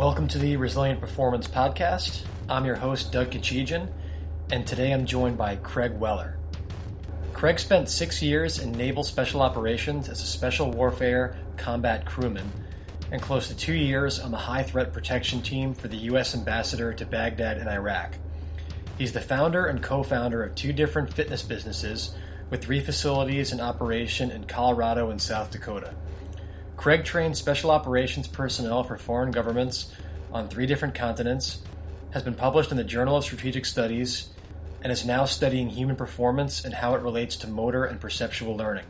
Welcome to the Resilient Performance Podcast. I'm your host, Doug Kachigian, and today I'm joined by Craig Weller. Craig spent 6 years in Naval Special Operations as a Special Warfare Combat Crewman and close to 2 years on the High Threat Protection Team for the U.S. Ambassador to Baghdad in Iraq. He's the founder and co-founder of 2 different fitness businesses with 3 facilities in operation in Colorado and South Dakota. Craig trained special operations personnel for foreign governments on 3 different continents, has been published in the Journal of Strategic Studies, and is now studying human performance and how it relates to motor and perceptual learning.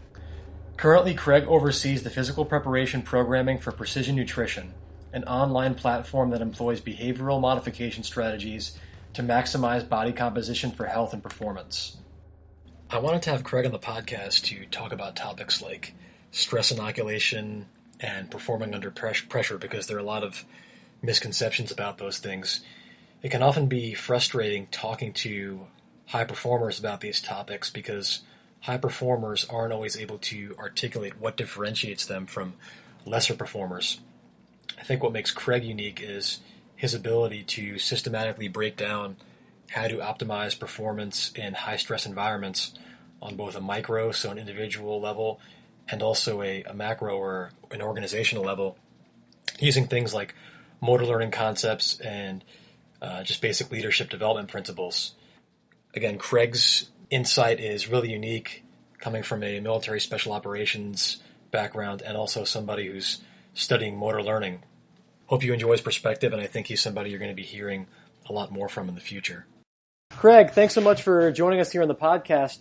Currently, Craig oversees the physical preparation programming for Precision Nutrition, an online platform that employs behavioral modification strategies to maximize body composition for health and performance. I wanted to have Craig on the podcast to talk about topics like stress inoculation and performing under pressure because there are a lot of misconceptions about those things. It can often be frustrating talking to high performers about these topics because high performers aren't always able to articulate what differentiates them from lesser performers. I think what makes Craig unique is his ability to systematically break down how to optimize performance in high-stress environments on both a micro, so an individual level, and also a macro or an organizational level, using things like motor learning concepts and just basic leadership development principles. Again, Craig's insight is really unique, coming from a military special operations background and also somebody who's studying motor learning. Hope you enjoy his perspective, and I think he's somebody you're going to be hearing a lot more from in the future. Craig, thanks so much for joining us here on the podcast.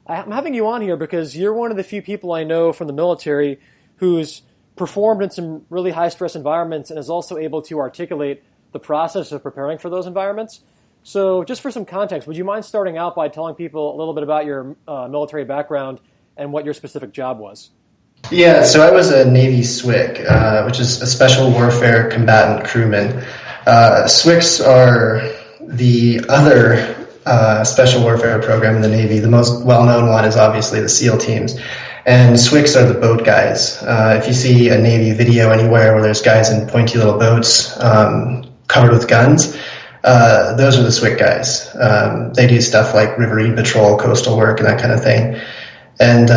I'm having you on here because you're one of the few people I know from the military who's performed in some really high-stress environments and is also able to articulate the process of preparing for those environments. So just for some context, would you mind starting out by telling people a little bit about your military background and what your specific job was? Yeah, so I was a Navy SWCC, which is a Special Warfare Combat Crewman. SWCCs are the other special warfare program in the Navy. The most well-known one is obviously the SEAL teams. And SWCCs are the boat guys. If you see a Navy video anywhere where there's guys in pointy little boats covered with guns, those are the SWCC guys. They do stuff like riverine patrol, coastal work, and that kind of thing. And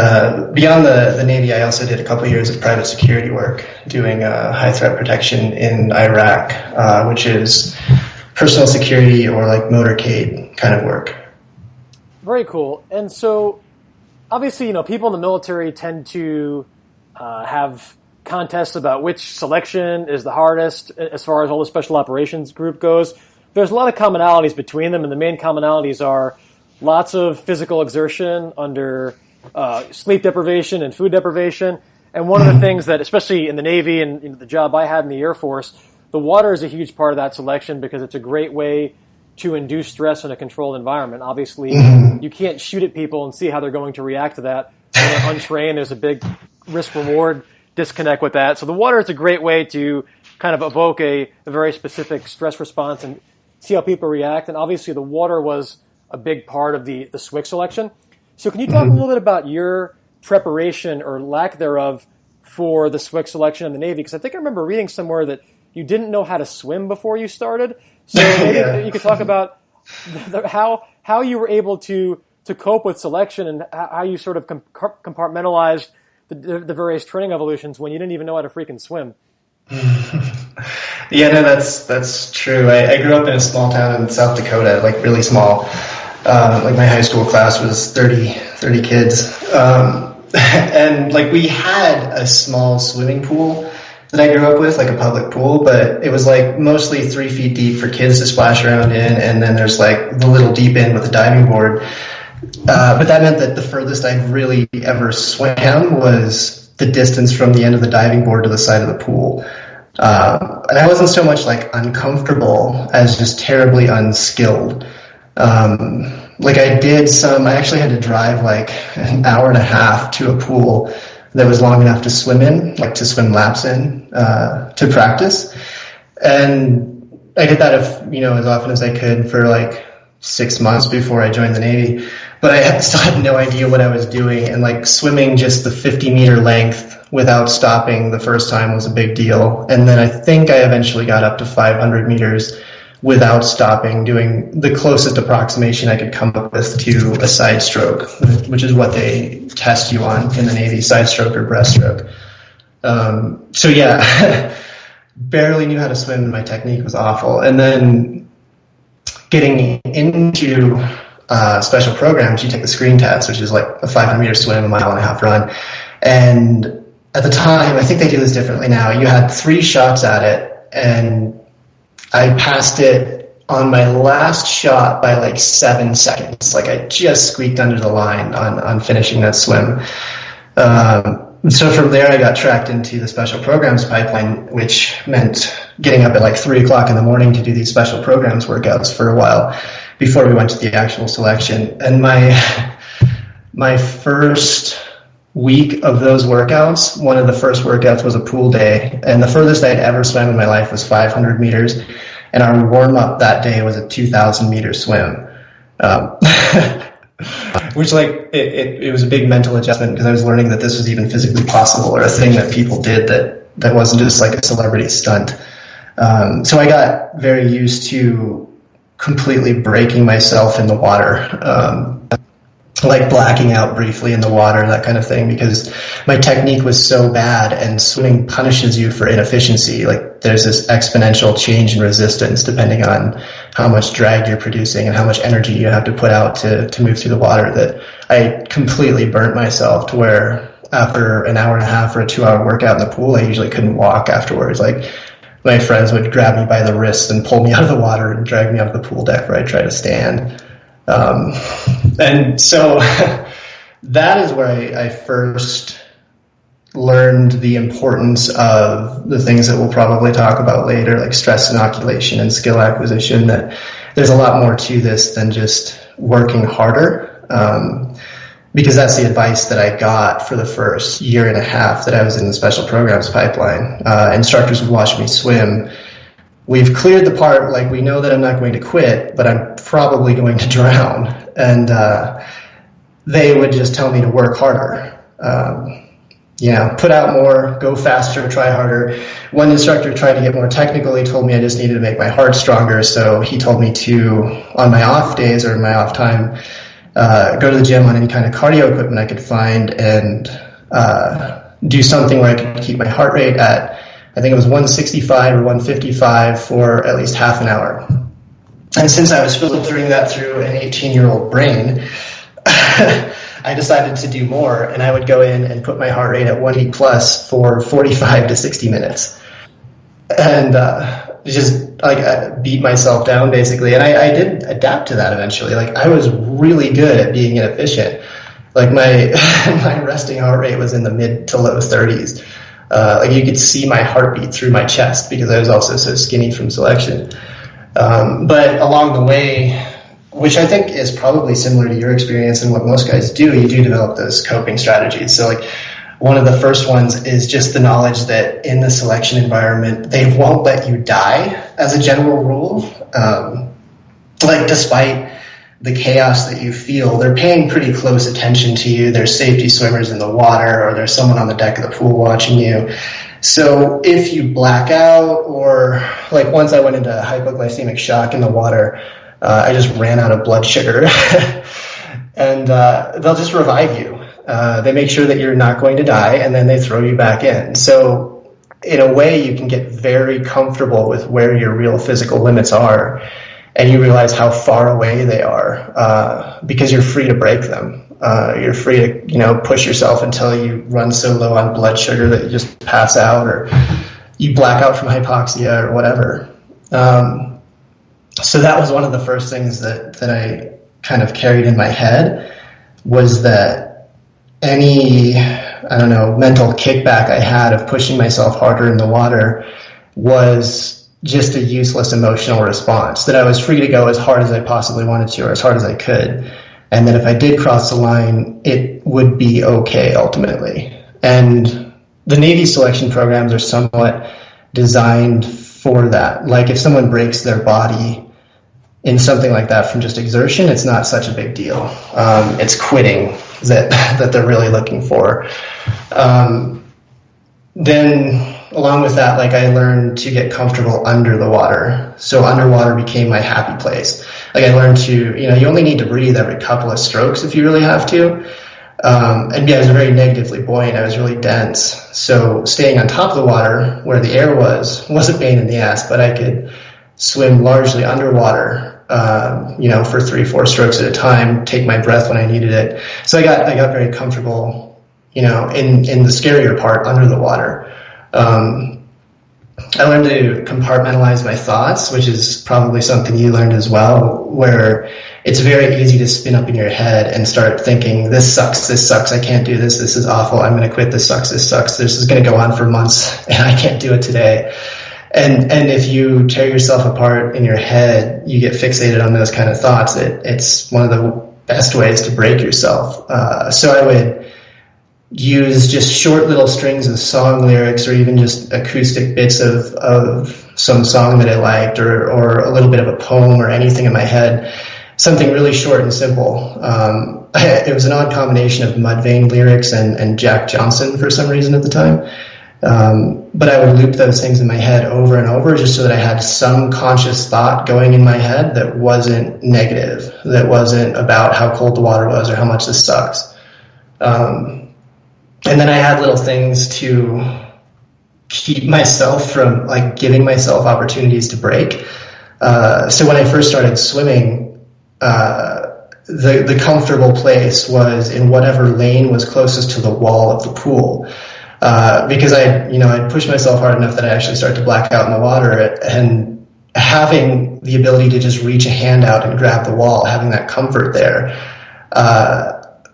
beyond the Navy, I also did a couple of years of private security work, doing high threat protection in Iraq, which is personal security or like motorcade kind of work. Very cool. And so obviously, people in the military tend to have contests about which selection is the hardest as far as all the special operations group goes. There's a lot of commonalities between them, and the main commonalities are lots of physical exertion under sleep deprivation and food deprivation. And one of the things that, especially in the Navy and the job I had in the Air Force, the water is a huge part of that selection because it's a great way to induce stress in a controlled environment. Obviously, you can't shoot at people and see how they're going to react to that. When they're untrained, there's a big risk-reward disconnect with that. So the water is a great way to kind of evoke a very specific stress response and see how people react. And obviously, the water was a big part of the SWCC selection. So can you talk a little bit about your preparation or lack thereof for the SWCC selection in the Navy? Because I think I remember reading somewhere that you didn't know how to swim before you started. So maybe you could talk about how you were able to cope with selection and how you sort of compartmentalized the various training evolutions when you didn't even know how to freaking swim. Yeah, no, that's true. I grew up in a small town in South Dakota, like really small. Like my high school class was 30 kids. And like we had a small swimming pool that I grew up with, like a public pool, but it was like mostly 3 feet deep for kids to splash around in, and then there's like the little deep end with a diving board. But that meant that the furthest I'd really ever swam was the distance from the end of the diving board to the side of the pool. And I wasn't so much like uncomfortable as just terribly unskilled. Like I actually had to drive like an hour and a half to a pool that was long enough to swim in, like to swim laps in, to practice. And I did that as often as I could for like 6 months before I joined the Navy, but I still had no idea what I was doing. And like swimming just the 50-meter length without stopping the first time was a big deal. And then I think I eventually got up to 500 meters without stopping, doing the closest approximation I could come up with to a side stroke, which is what they test you on in the Navy, side stroke or breaststroke. So yeah, barely knew how to swim and my technique was awful. And then getting into special programs, you take the screen test, which is like a 500-meter swim, a 1.5 mile run. And at the time, I think they do this differently now, you had 3 shots at it, and I passed it on my last shot by like 7 seconds. Like I just squeaked under the line on finishing that swim. So from there, I got tracked into the special programs pipeline, which meant getting up at like 3 o'clock in the morning to do these special programs workouts for a while before we went to the actual selection. And my first week of those workouts, one of the first workouts was a pool day, and the furthest I'd ever swam in my life was 500 meters, and our warm-up that day was a 2,000-meter swim. Which, like, it was a big mental adjustment because I was learning that this was even physically possible, or a thing that people did that wasn't just like a celebrity stunt. So I got very used to completely breaking myself in the water, like blacking out briefly in the water, that kind of thing, because my technique was so bad, and swimming punishes you for inefficiency. Like there's this exponential change in resistance depending on how much drag you're producing and how much energy you have to put out to move through the water, that I completely burnt myself to where after an hour and a half or a 2-hour workout in the pool, I usually couldn't walk afterwards. Like my friends would grab me by the wrist and pull me out of the water and drag me out of the pool deck where I try to stand. And so that is where I first learned the importance of the things that we'll probably talk about later, like stress inoculation and skill acquisition, that there's a lot more to this than just working harder. Because that's the advice that I got for the first year and a half that I was in the special programs pipeline. Instructors would watch me swim. We've cleared the part, like we know that I'm not going to quit, but I'm probably going to drown. And they would just tell me to work harder. Put out more, go faster, try harder. One instructor tried to get more technical. He told me I just needed to make my heart stronger. So he told me to, on my off days or my off time, go to the gym on any kind of cardio equipment I could find and do something where I could keep my heart rate at, I think it was 165 or 155 for at least half an hour. And since I was filtering that through an 18-year-old brain, I decided to do more, and I would go in and put my heart rate at 180 plus for 45 to 60 minutes. And just like I beat myself down basically. And I did adapt to that eventually. Like I was really good at being inefficient. Like my resting heart rate was in the mid to low 30s. Like you could see my heartbeat through my chest because I was also so skinny from selection. But along the way, which I think is probably similar to your experience and what most guys do, you do develop those coping strategies. So like one of the first ones is just the knowledge that in the selection environment, they won't let you die as a general rule. Like despite the chaos that you feel, they're paying pretty close attention to you. There's safety swimmers in the water, or there's someone on the deck of the pool watching you. So if you black out, or like once I went into hypoglycemic shock in the water, I just ran out of blood sugar. And they'll just revive you. They make sure that you're not going to die, and then they throw you back in. So in a way, you can get very comfortable with where your real physical limits are, and you realize how far away they are because you're free to break them. You're free to, push yourself until you run so low on blood sugar that you just pass out, or you black out from hypoxia or whatever. So that was one of the first things that I kind of carried in my head, was that any, mental kickback I had of pushing myself harder in the water was just a useless emotional response, that I was free to go as hard as I possibly wanted to, or as hard as I could. And that if I did cross the line, it would be okay ultimately. And the Navy selection programs are somewhat designed for that. Like if someone breaks their body, in something like that from just exertion, it's not such a big deal. It's quitting that they're really looking for. Then along with that, like, I learned to get comfortable under the water. So underwater became my happy place. Like, I learned to, you only need to breathe every couple of strokes if you really have to. And yeah, I was very negatively buoyant. I was really dense. So staying on top of the water where the air was a pain in the ass, but I could swim largely underwater, for 3-4 strokes at a time, take my breath when I needed it. So I got very comfortable, in the scarier part under the water. I learned to compartmentalize my thoughts, which is probably something you learned as well, where it's very easy to spin up in your head and start thinking, this sucks, I can't do this is awful, I'm going to quit, this sucks, this is going to go on for months, and I can't do it today. And if you tear yourself apart in your head, you get fixated on those kind of thoughts. It's one of the best ways to break yourself. So I would use just short little strings of song lyrics, or even just acoustic bits of some song that I liked, or a little bit of a poem or anything in my head, something really short and simple. It was an odd combination of Mudvayne lyrics and Jack Johnson for some reason at the time. But I would loop those things in my head over and over, just so that I had some conscious thought going in my head that wasn't negative, that wasn't about how cold the water was or how much this sucks. And then I had little things to keep myself from, like, giving myself opportunities to break. So when I first started swimming, the comfortable place was in whatever lane was closest to the wall of the pool. Because I'd pushed myself hard enough that I actually started to black out in the water, and having the ability to just reach a hand out and grab the wall, having that comfort there,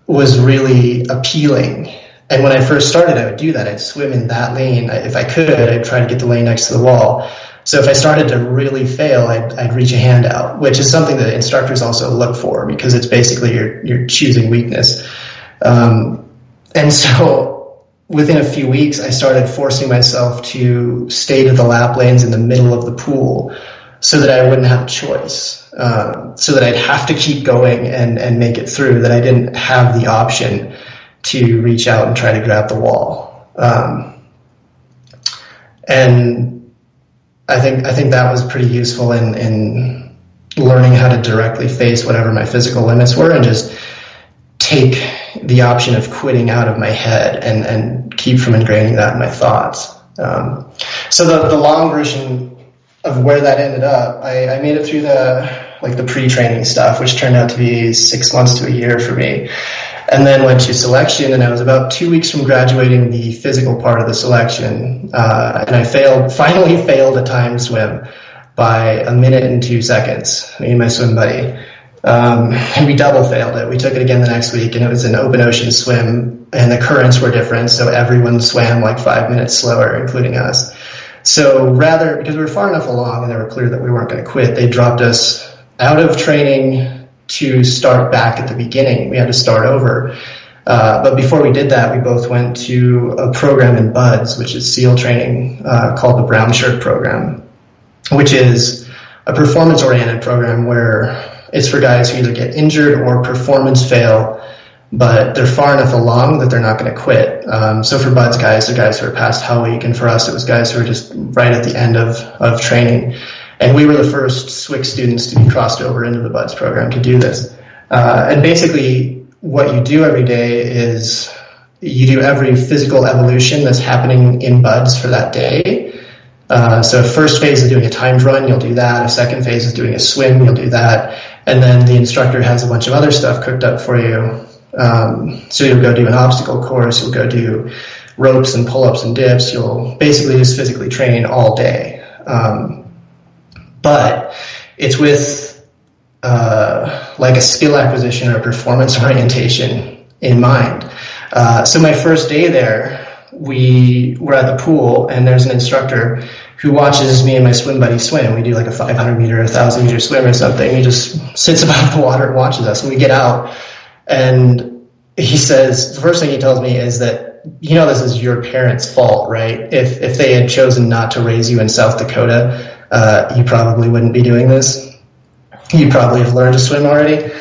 was really appealing. And when I first started, I would do that. I'd swim in that lane. If I could, I'd try to get the lane next to the wall. So if I started to really fail, I'd reach a hand out, which is something that instructors also look for, because it's basically you're choosing weakness. And so within a few weeks, I started forcing myself to stay to the lap lanes in the middle of the pool, so that I wouldn't have a choice, so that I'd have to keep going and make it through, that I didn't have the option to reach out and try to grab the wall. And I think that was pretty useful in learning how to directly face whatever my physical limits were, and just take the option of quitting out of my head and keep from ingraining that in my thoughts. So the long version of where that ended up, I made it through the pre-training stuff, which turned out to be 6 months to a year for me. And then went to selection, and I was about 2 weeks from graduating the physical part of the selection. And I finally failed a timed swim by 1 minute and 2 seconds, me and my swim buddy. And we double failed it. We took it again the next week, and it was an open ocean swim, and the currents were different, so everyone swam like 5 minutes slower, including us. So because we were far enough along and they were clear that we weren't going to quit, they dropped us out of training to start back at the beginning. We had to start over. But before we did that, we both went to a program in BUDS, which is SEAL training, called the Brown Shirt Program, which is a performance-oriented program where it's for guys who either get injured or performance fail, but they're far enough along that they're not going to quit. So for BUDS guys, they're guys who are past Hell Week, and for us, it was guys who were just right at the end of training. And we were the first SWCC students to be crossed over into the BUDS program to do this. And basically, what you do every day is you do every physical evolution that's happening in BUDS for that day. So first phase is doing a timed run, you'll do that. A second phase is doing a swim, you'll do that. And then the instructor has a bunch of other stuff cooked up for you. So you'll go do an obstacle course, you'll go do ropes and pull-ups and dips. You'll basically just physically train all day. But it's with like a skill acquisition or performance orientation in mind. So my first day there, we were at the pool, and there's an instructor who watches me and my swim buddy swim. We do like a 500 meter, 1,000 meter swim or something. He just sits above the water and watches us, and we get out, and he says, the first thing he tells me is that, this is your parents' fault, right? If they had chosen not to raise you in South Dakota, you probably wouldn't be doing this. you probably have learned to swim already.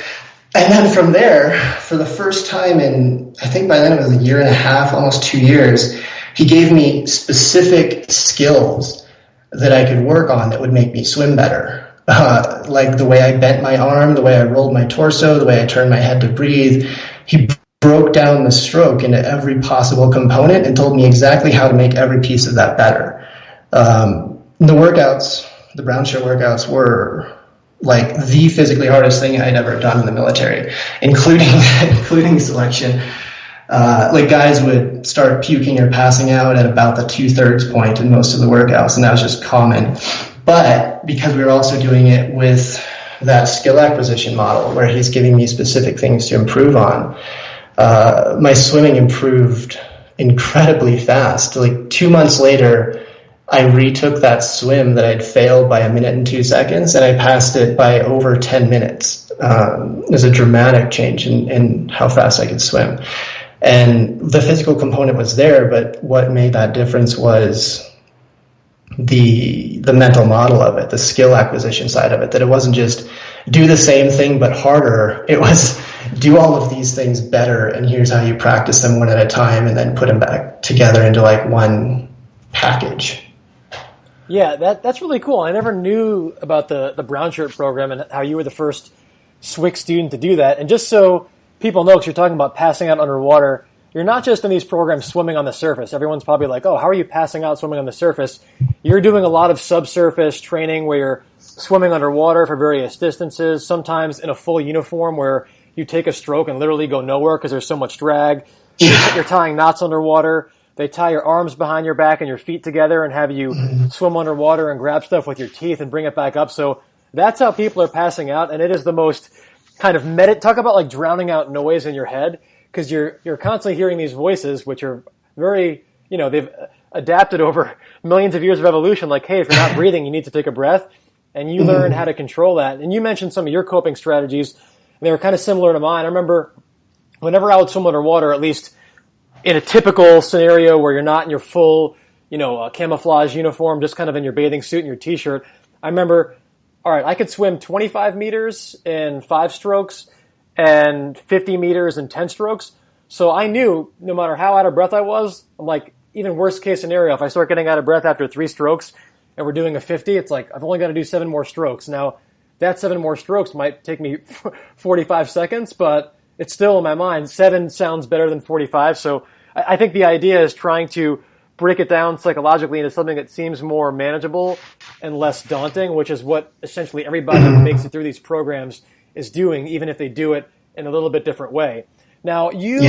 And then from there, for the first time in, I think by then it was a year and a half, almost 2 years, he gave me specific skills that I could work on that would make me swim better. Like the way I bent my arm, the way I rolled my torso, the way I turned my head to breathe. He broke down the stroke into every possible component and told me exactly how to make every piece of that better. The workouts, the brown shirt workouts, were like the physically hardest thing I'd ever done in the military, including selection. Like guys would start puking or passing out at about the 2/3 point in most of the workouts, and that was just common. But because we were also doing it with that skill acquisition model where he's giving me specific things to improve on, my swimming improved incredibly fast. Like 2 months later, I retook that swim that I'd failed by 1 minute and 2 seconds, and I passed it by over 10 minutes. It was a dramatic change in how fast I could swim. And the physical component was there, but what made that difference was the mental model of it, the skill acquisition side of it, that it wasn't just do the same thing but harder. It was do all of these things better, and here's how you practice them one at a time and then put them back together into like one package. Yeah, that's really cool. I never knew about the brown shirt program and how you were the first SWCC student to do that. And just so people know, because you're talking about passing out underwater, you're not just in these programs swimming on the surface. Everyone's probably like, oh, how are you passing out swimming on the surface? You're doing a lot of subsurface training where you're swimming underwater for various distances, sometimes in a full uniform where you take a stroke and literally go nowhere because there's so much drag. You're tying knots underwater. They tie your arms behind your back and your feet together and have you swim underwater and grab stuff with your teeth and bring it back up. So that's how people are passing out, and it is the most kind of talk about like drowning out noise in your head, because you're constantly hearing these voices, which are very, they've adapted over millions of years of evolution. Like, hey, if you're not breathing, you need to take a breath, and you learn how to control that. And you mentioned some of your coping strategies, and they were kind of similar to mine. I remember whenever I would swim underwater, at least in a typical scenario where you're not in your full, camouflage uniform, just kind of in your bathing suit and your t-shirt, I remember, all right, I could swim 25 meters in 5 strokes and 50 meters in 10 strokes. So I knew no matter how out of breath I was, I'm like, even worst case scenario, if I start getting out of breath after 3 strokes and we're doing a 50, it's like, I've only got to do 7 more strokes. Now, that 7 more strokes might take me 45 seconds, but it's still in my mind. 7 sounds better than 45. So I think the idea is trying to break it down psychologically into something that seems more manageable and less daunting, which is what essentially everybody who makes it through these programs is doing, even if they do it in a little bit different way. Now, you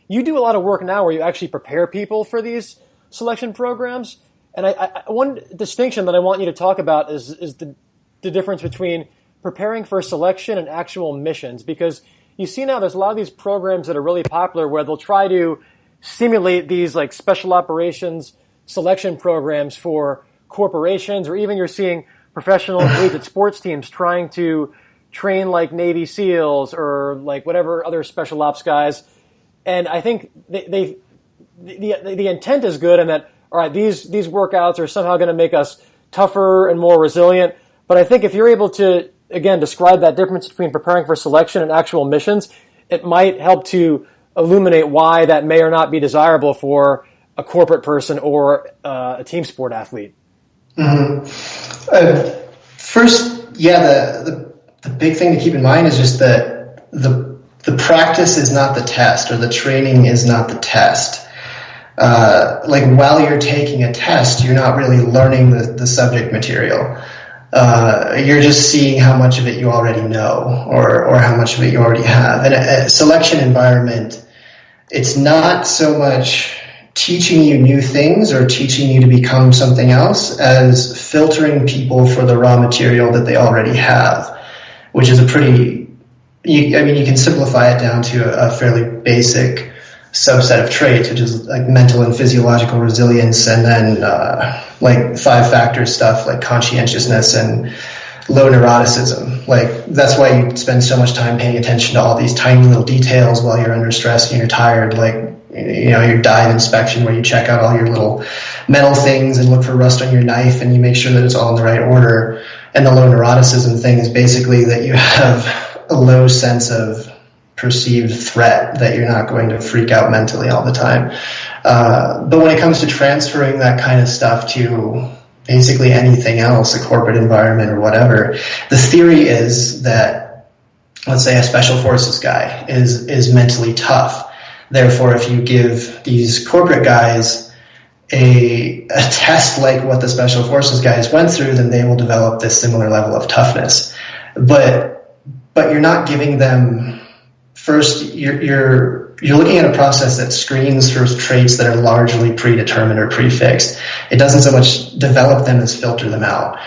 do a lot of work now where you actually prepare people for these selection programs. And one distinction that I want you to talk about is the difference between preparing for selection and actual missions, because you see now there's a lot of these programs that are really popular where they'll try to simulate these like special operations selection programs for corporations, or even you're seeing professional collegiate sports teams trying to train like Navy SEALs or like whatever other special ops guys. And I think the intent is good, and that, all right, these workouts are somehow going to make us tougher and more resilient. But I think if you're able to, again, describe that difference between preparing for selection and actual missions, it might help to illuminate why that may or not be desirable for a corporate person or a team sport athlete. Mm-hmm. First, the big thing to keep in mind is just that the practice is not the test, or the training is not the test. Like while you're taking a test, you're not really learning the subject material. You're just seeing how much of it you already know, or how much of it you already have. In a selection environment, it's not so much teaching you new things or teaching you to become something else as filtering people for the raw material that they already have, which is you can simplify it down to a fairly basic subset of traits, which is like mental and physiological resilience, and then like 5-factor stuff like conscientiousness and low neuroticism. Like that's why you spend so much time paying attention to all these tiny little details while you're under stress and you're tired, like your dive inspection where you check out all your little metal things and look for rust on your knife and you make sure that it's all in the right order. And the low neuroticism thing is basically that you have a low sense of perceived threat, that you're not going to freak out mentally all the time. But when it comes to transferring that kind of stuff to basically anything else, a corporate environment or whatever, the theory is that, let's say a special forces guy is mentally tough. Therefore, if you give these corporate guys a test like what the special forces guys went through, then they will develop this similar level of toughness. But you're not giving them, first, you're looking at a process that screens for traits that are largely predetermined or prefixed. It doesn't so much develop them as filter them out.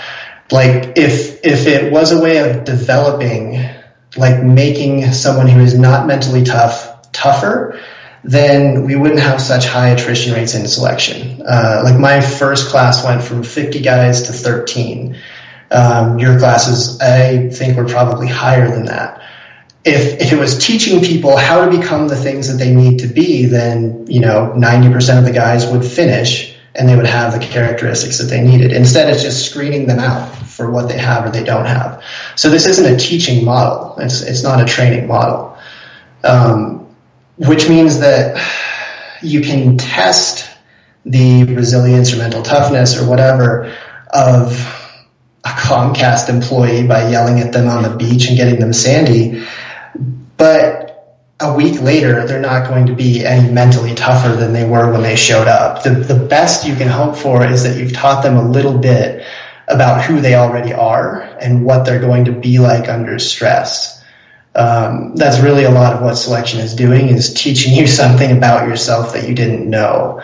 Like if it was a way of developing, like making someone who is not mentally tougher, then we wouldn't have such high attrition rates in selection. Like my first class went from 50 guys to 13. Your classes, I think, were probably higher than that. If it was teaching people how to become the things that they need to be, then, 90% of the guys would finish and they would have the characteristics that they needed. Instead, it's just screening them out for what they have or they don't have. So this isn't a teaching model. It's not a training model. Which means that you can test the resilience or mental toughness or whatever of a Comcast employee by yelling at them on the beach and getting them sandy. But a week later, they're not going to be any mentally tougher than they were when they showed up. The best you can hope for is that you've taught them a little bit about who they already are and what they're going to be like under stress. That's really a lot of what selection is doing, is teaching you something about yourself that you didn't know.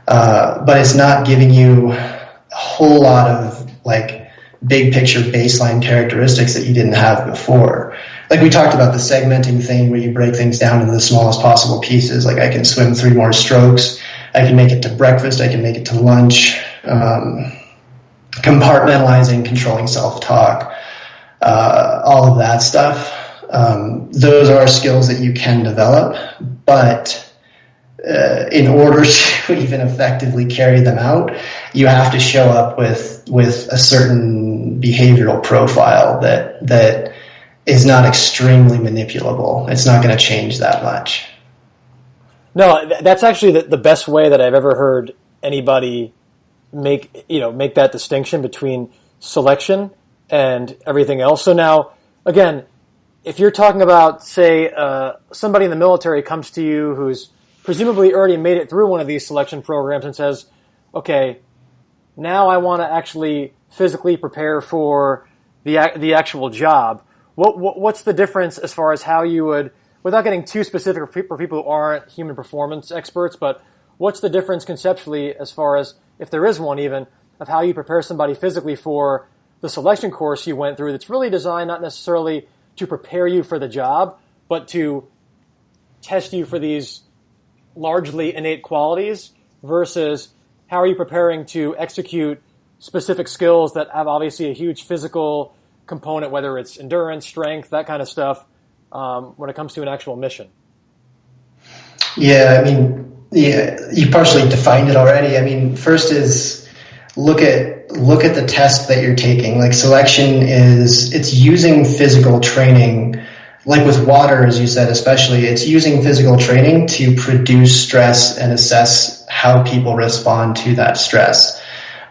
But it's not giving you a whole lot of like big picture baseline characteristics that you didn't have before. Like we talked about the segmenting thing where you break things down into the smallest possible pieces. Like I can swim 3 more strokes. I can make it to breakfast. I can make it to lunch. Compartmentalizing, controlling self-talk, all of that stuff. Those are skills that you can develop, but in order to even effectively carry them out, you have to show up with a certain behavioral profile that is not extremely manipulable. It's not going to change that much. No, that's actually the best way that I've ever heard anybody make that distinction between selection and everything else. So now, again, if you're talking about, say, somebody in the military comes to you who's presumably already made it through one of these selection programs and says, okay, now I want to actually physically prepare for the actual job. What's the difference as far as how you would, without getting too specific for people who aren't human performance experts, but what's the difference conceptually as far as, if there is one even, of how you prepare somebody physically for the selection course you went through that's really designed not necessarily to prepare you for the job, but to test you for these largely innate qualities, versus how are you preparing to execute specific skills that have obviously a huge physical component, whether it's endurance, strength, that kind of stuff, when it comes to an actual mission? Yeah, you partially defined it already. First is look at the test that you're taking. Like selection it's using physical training, like with water, as you said, especially, it's using physical training to produce stress and assess how people respond to that stress.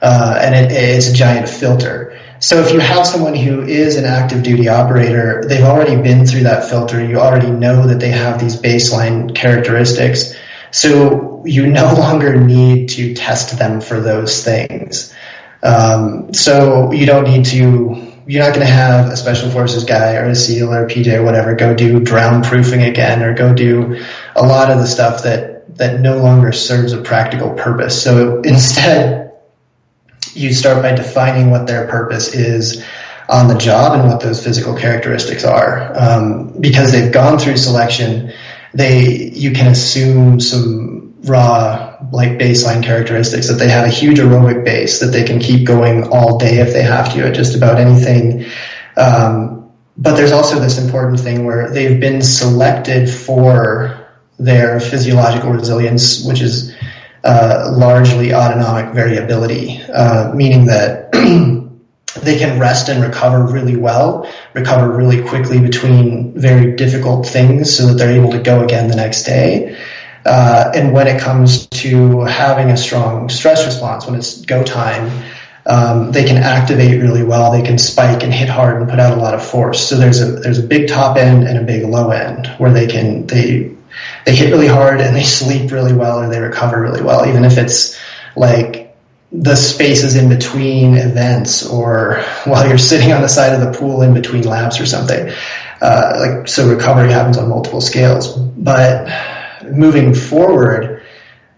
And it's a giant filter. So if you have someone who is an active duty operator, they've already been through that filter. You already know that they have these baseline characteristics. So you no longer need to test them for those things. So you don't need to, you're not going to have a special forces guy or a SEAL or a PJ or whatever go do drown proofing again, or go do a lot of the stuff that no longer serves a practical purpose. So instead, you start by defining what their purpose is on the job and what those physical characteristics are. Because they've gone through selection, you can assume some raw, like baseline characteristics, that they have a huge aerobic base, that they can keep going all day if they have to at just about anything. But there's also this important thing where they've been selected for their physiological resilience, which is largely autonomic variability, meaning that they can rest and recover really well, recover really quickly between very difficult things so that they're able to go again the next day. And when it comes to having a strong stress response, when it's go time, they can activate really well. They can spike and hit hard and put out a lot of force. So there's a big top end and a big low end where they hit really hard and they sleep really well, or they recover really well, even if it's like the spaces in between events, or while you're sitting on the side of the pool in between laps or something. So recovery happens on multiple scales. But moving forward,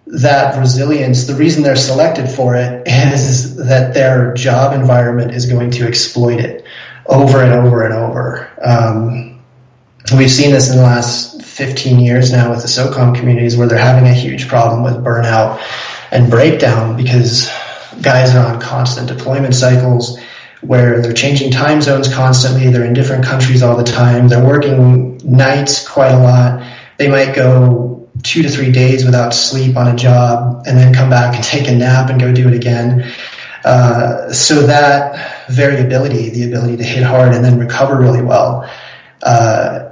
that resilience, the reason they're selected for it is that their job environment is going to exploit it over and over and over. We've seen this in the last 15 years now with the SOCOM communities, where they're having a huge problem with burnout and breakdown because guys are on constant deployment cycles where they're changing time zones constantly. They're in different countries all the time. They're working nights quite a lot. They might go 2 to 3 days without sleep on a job and then come back and take a nap and go do it again. So that variability, the ability to hit hard and then recover really well,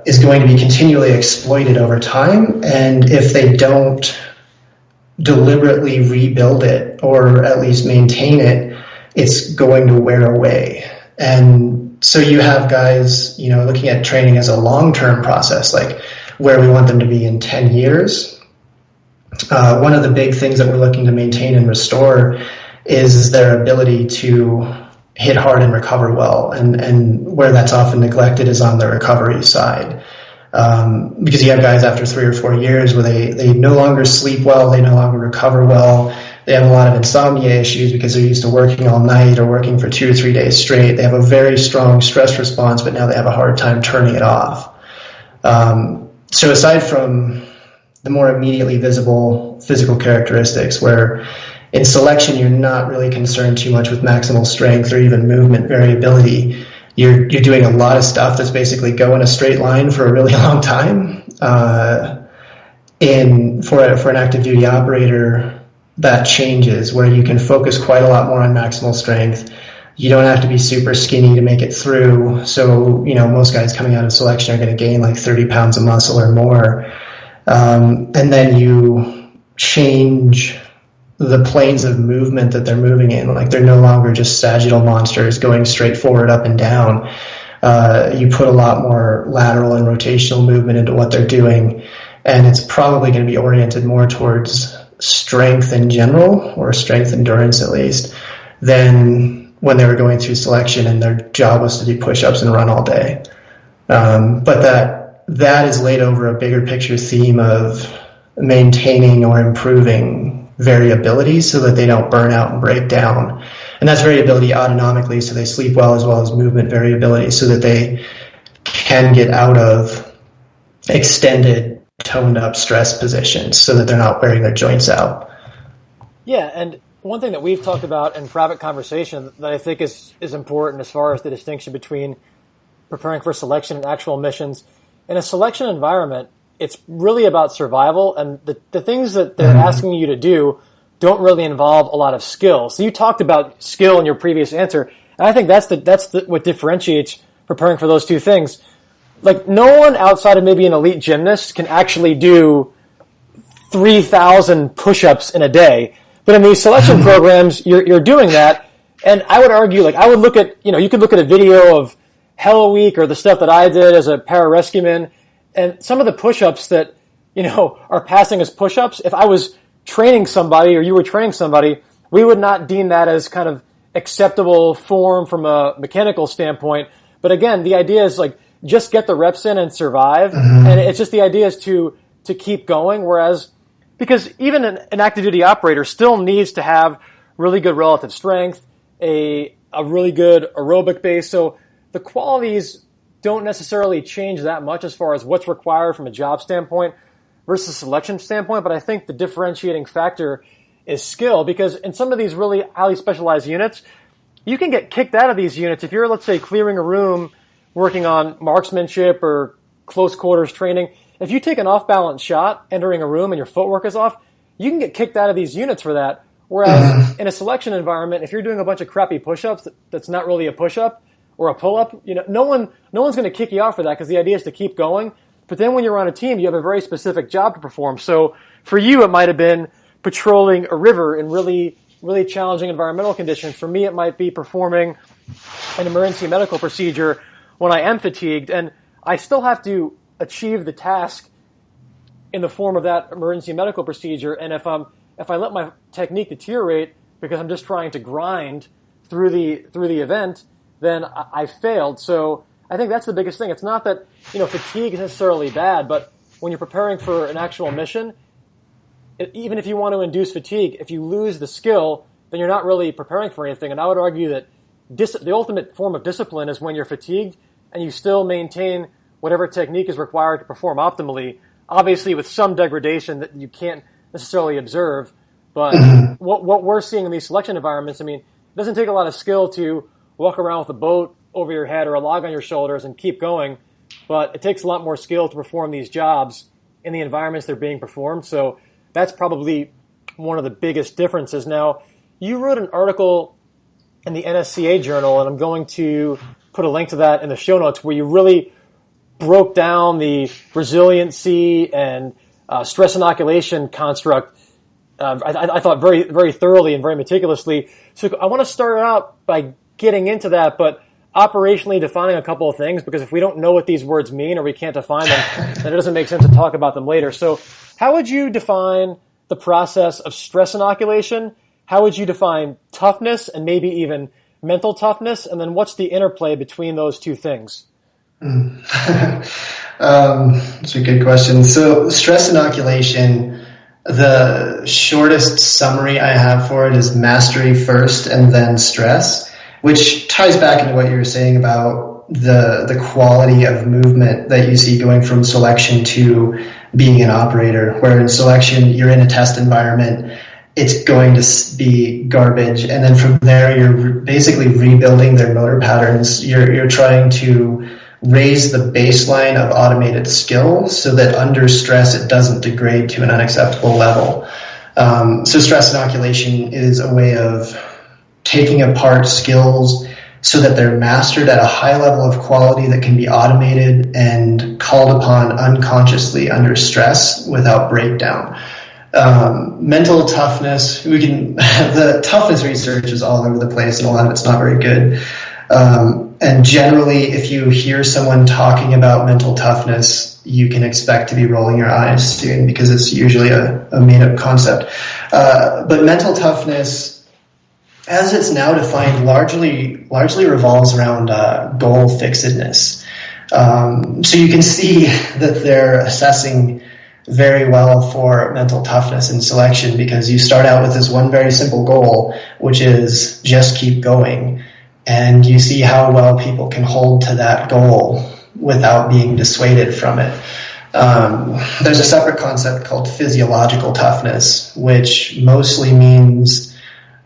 is going to be continually exploited over time. And if they don't deliberately rebuild it, or at least maintain it, it's going to wear away. And so you have guys, looking at training as a long-term process, like where we want them to be in 10 years. One of the big things that we're looking to maintain and restore is their ability to hit hard and recover well. And where that's often neglected is on the recovery side. Because you have guys after 3 or 4 years where they no longer sleep well, they no longer recover well, they have a lot of insomnia issues because they're used to working all night or working for 2 or 3 days straight. They have a very strong stress response, but now they have a hard time turning it off. So aside from the more immediately visible physical characteristics, where in selection you're not really concerned too much with maximal strength or even movement variability, you're doing a lot of stuff that's basically go in a straight line for a really long time. For an active duty operator, that changes, where you can focus quite a lot more on maximal strength. You don't have to be super skinny to make it through. So, most guys coming out of selection are going to gain like 30 pounds of muscle or more. And then you change the planes of movement that they're moving in. Like, they're no longer just sagittal monsters going straight forward, up and down. You put a lot more lateral and rotational movement into what they're doing, and it's probably going to be oriented more towards strength in general, or strength endurance at least, than when they were going through selection and their job was to do push-ups and run all day. But that is laid over a bigger picture theme of maintaining or improving variability so that they don't burn out and break down. And that's variability autonomically, so they sleep well, as well as movement variability, so that they can get out of extended, toned up stress positions so that they're not wearing their joints out. Yeah, and one thing that we've talked about in private conversation that I think is important as far as the distinction between preparing for selection and actual missions. In a selection environment, it's really about survival, and the things that they're asking you to do don't really involve a lot of skill. So you talked about skill in your previous answer, and I think that's what differentiates preparing for those two things. Like, no one outside of maybe an elite gymnast can actually do 3,000 push-ups in a day. But in these selection programs, you're doing that. And I would argue, like, I would look at, you could look at a video of Hell Week or the stuff that I did as a pararescueman, and some of the push-ups that, are passing as push-ups, if I was training somebody or you were training somebody, we would not deem that as kind of acceptable form from a mechanical standpoint. But again, the idea is like, just get the reps in and survive. And it's just the idea is to keep going. Whereas, because even an active duty operator still needs to have really good relative strength, a really good aerobic base. So the qualities don't necessarily change that much as far as what's required from a job standpoint versus selection standpoint. But I think the differentiating factor is skill, because in some of these really highly specialized units, you can get kicked out of these units if you're, let's say, clearing a room working on marksmanship or close quarters training. If you take an off-balance shot entering a room and your footwork is off, you can get kicked out of these units for that. Whereas in a selection environment, if you're doing a bunch of crappy push-ups, that's not really a push-up or a pull-up. No one's going to kick you off for that because the idea is to keep going. But then when you're on a team, you have a very specific job to perform. So for you, it might have been patrolling a river in really, really challenging environmental conditions. For me, it might be performing an emergency medical procedure when I am fatigued, and I still have to achieve the task in the form of that emergency medical procedure. And if I let my technique deteriorate because I'm just trying to grind through the event, then I failed. So I think that's the biggest thing. It's not that, fatigue is necessarily bad, but when you're preparing for an actual mission, even if you want to induce fatigue, if you lose the skill, then you're not really preparing for anything. And I would argue that the ultimate form of discipline is when you're fatigued and you still maintain whatever technique is required to perform optimally, obviously with some degradation that you can't necessarily observe. But what we're seeing in these selection environments, it doesn't take a lot of skill to walk around with a boat over your head or a log on your shoulders and keep going, but it takes a lot more skill to perform these jobs in the environments they're being performed. So that's probably one of the biggest differences. Now, you wrote an article in the NSCA Journal, and I'm going to put a link to that in the show notes, where you really broke down the resiliency and stress inoculation construct, I thought very, very thoroughly and very meticulously. So I want to start out by getting into that, but operationally defining a couple of things, because if we don't know what these words mean or we can't define them, then it doesn't make sense to talk about them later. So how would you define the process of stress inoculation? How would you define toughness and maybe even mental toughness? And then what's the interplay between those two things? That's a good question. So stress inoculation, the shortest summary I have for it is mastery first and then stress, which ties back into what you were saying about the quality of movement that you see going from selection to being an operator, where in selection you're in a test environment, it's going to be garbage, and then from there you're basically rebuilding their motor patterns. You're trying to raise the baseline of automated skill so that under stress it doesn't degrade to an unacceptable level. So stress inoculation is a way of taking apart skills so that they're mastered at a high level of quality that can be automated and called upon unconsciously under stress without breakdown. Mental toughness, the toughness research is all over the place and a lot of it's not very good. And generally, if you hear someone talking about mental toughness, you can expect to be rolling your eyes soon, because it's usually a made-up concept. But mental toughness, as it's now defined, largely revolves around goal fixedness. So you can see that they're assessing very well for mental toughness in selection, because you start out with this one very simple goal, which is just keep going. And you see how well people can hold to that goal without being dissuaded from it. There's a separate concept called physiological toughness, which mostly means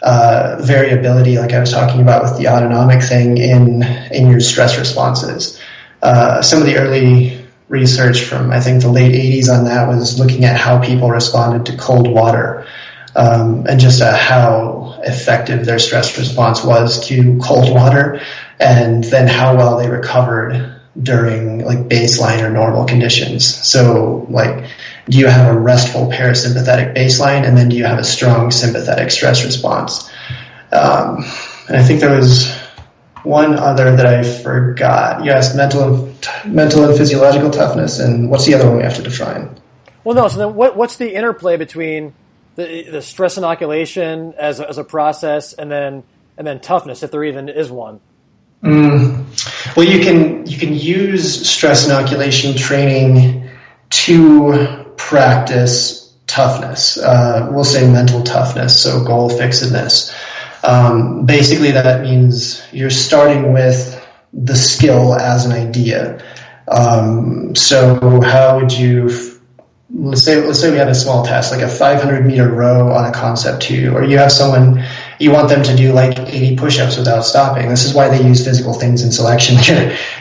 variability, like I was talking about with the autonomic thing in your stress responses. Some of the early research from, I think, the late 80s on that was looking at how people responded to cold water, and just how effective their stress response was to cold water, and then how well they recovered during like baseline or normal conditions. So like, do you have a restful parasympathetic baseline, and then do you have a strong sympathetic stress response? And I think there was one other that I forgot. You asked mental and physiological toughness, and what's the other one we have to define? Well, no. So then, what's the interplay between the stress inoculation as a process, and then toughness, if there even is one? Well, you can use stress inoculation training to practice toughness. We'll say mental toughness, so goal fixedness. Basically, that means you're starting with the skill as an idea. So how would you? Let's say we have a small test, like a 500-meter row on a concept 2, or you have someone, you want them to do like 80 push-ups without stopping. This is why they use physical things in selection.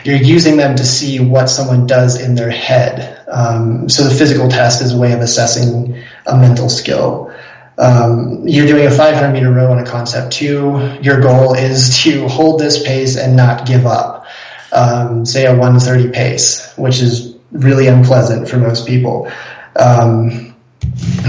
You're using them to see what someone does in their head. So the physical test is a way of assessing a mental skill. You're doing a 500-meter row on a concept 2. Your goal is to hold this pace and not give up. Say a 130 pace, which is really unpleasant for most people.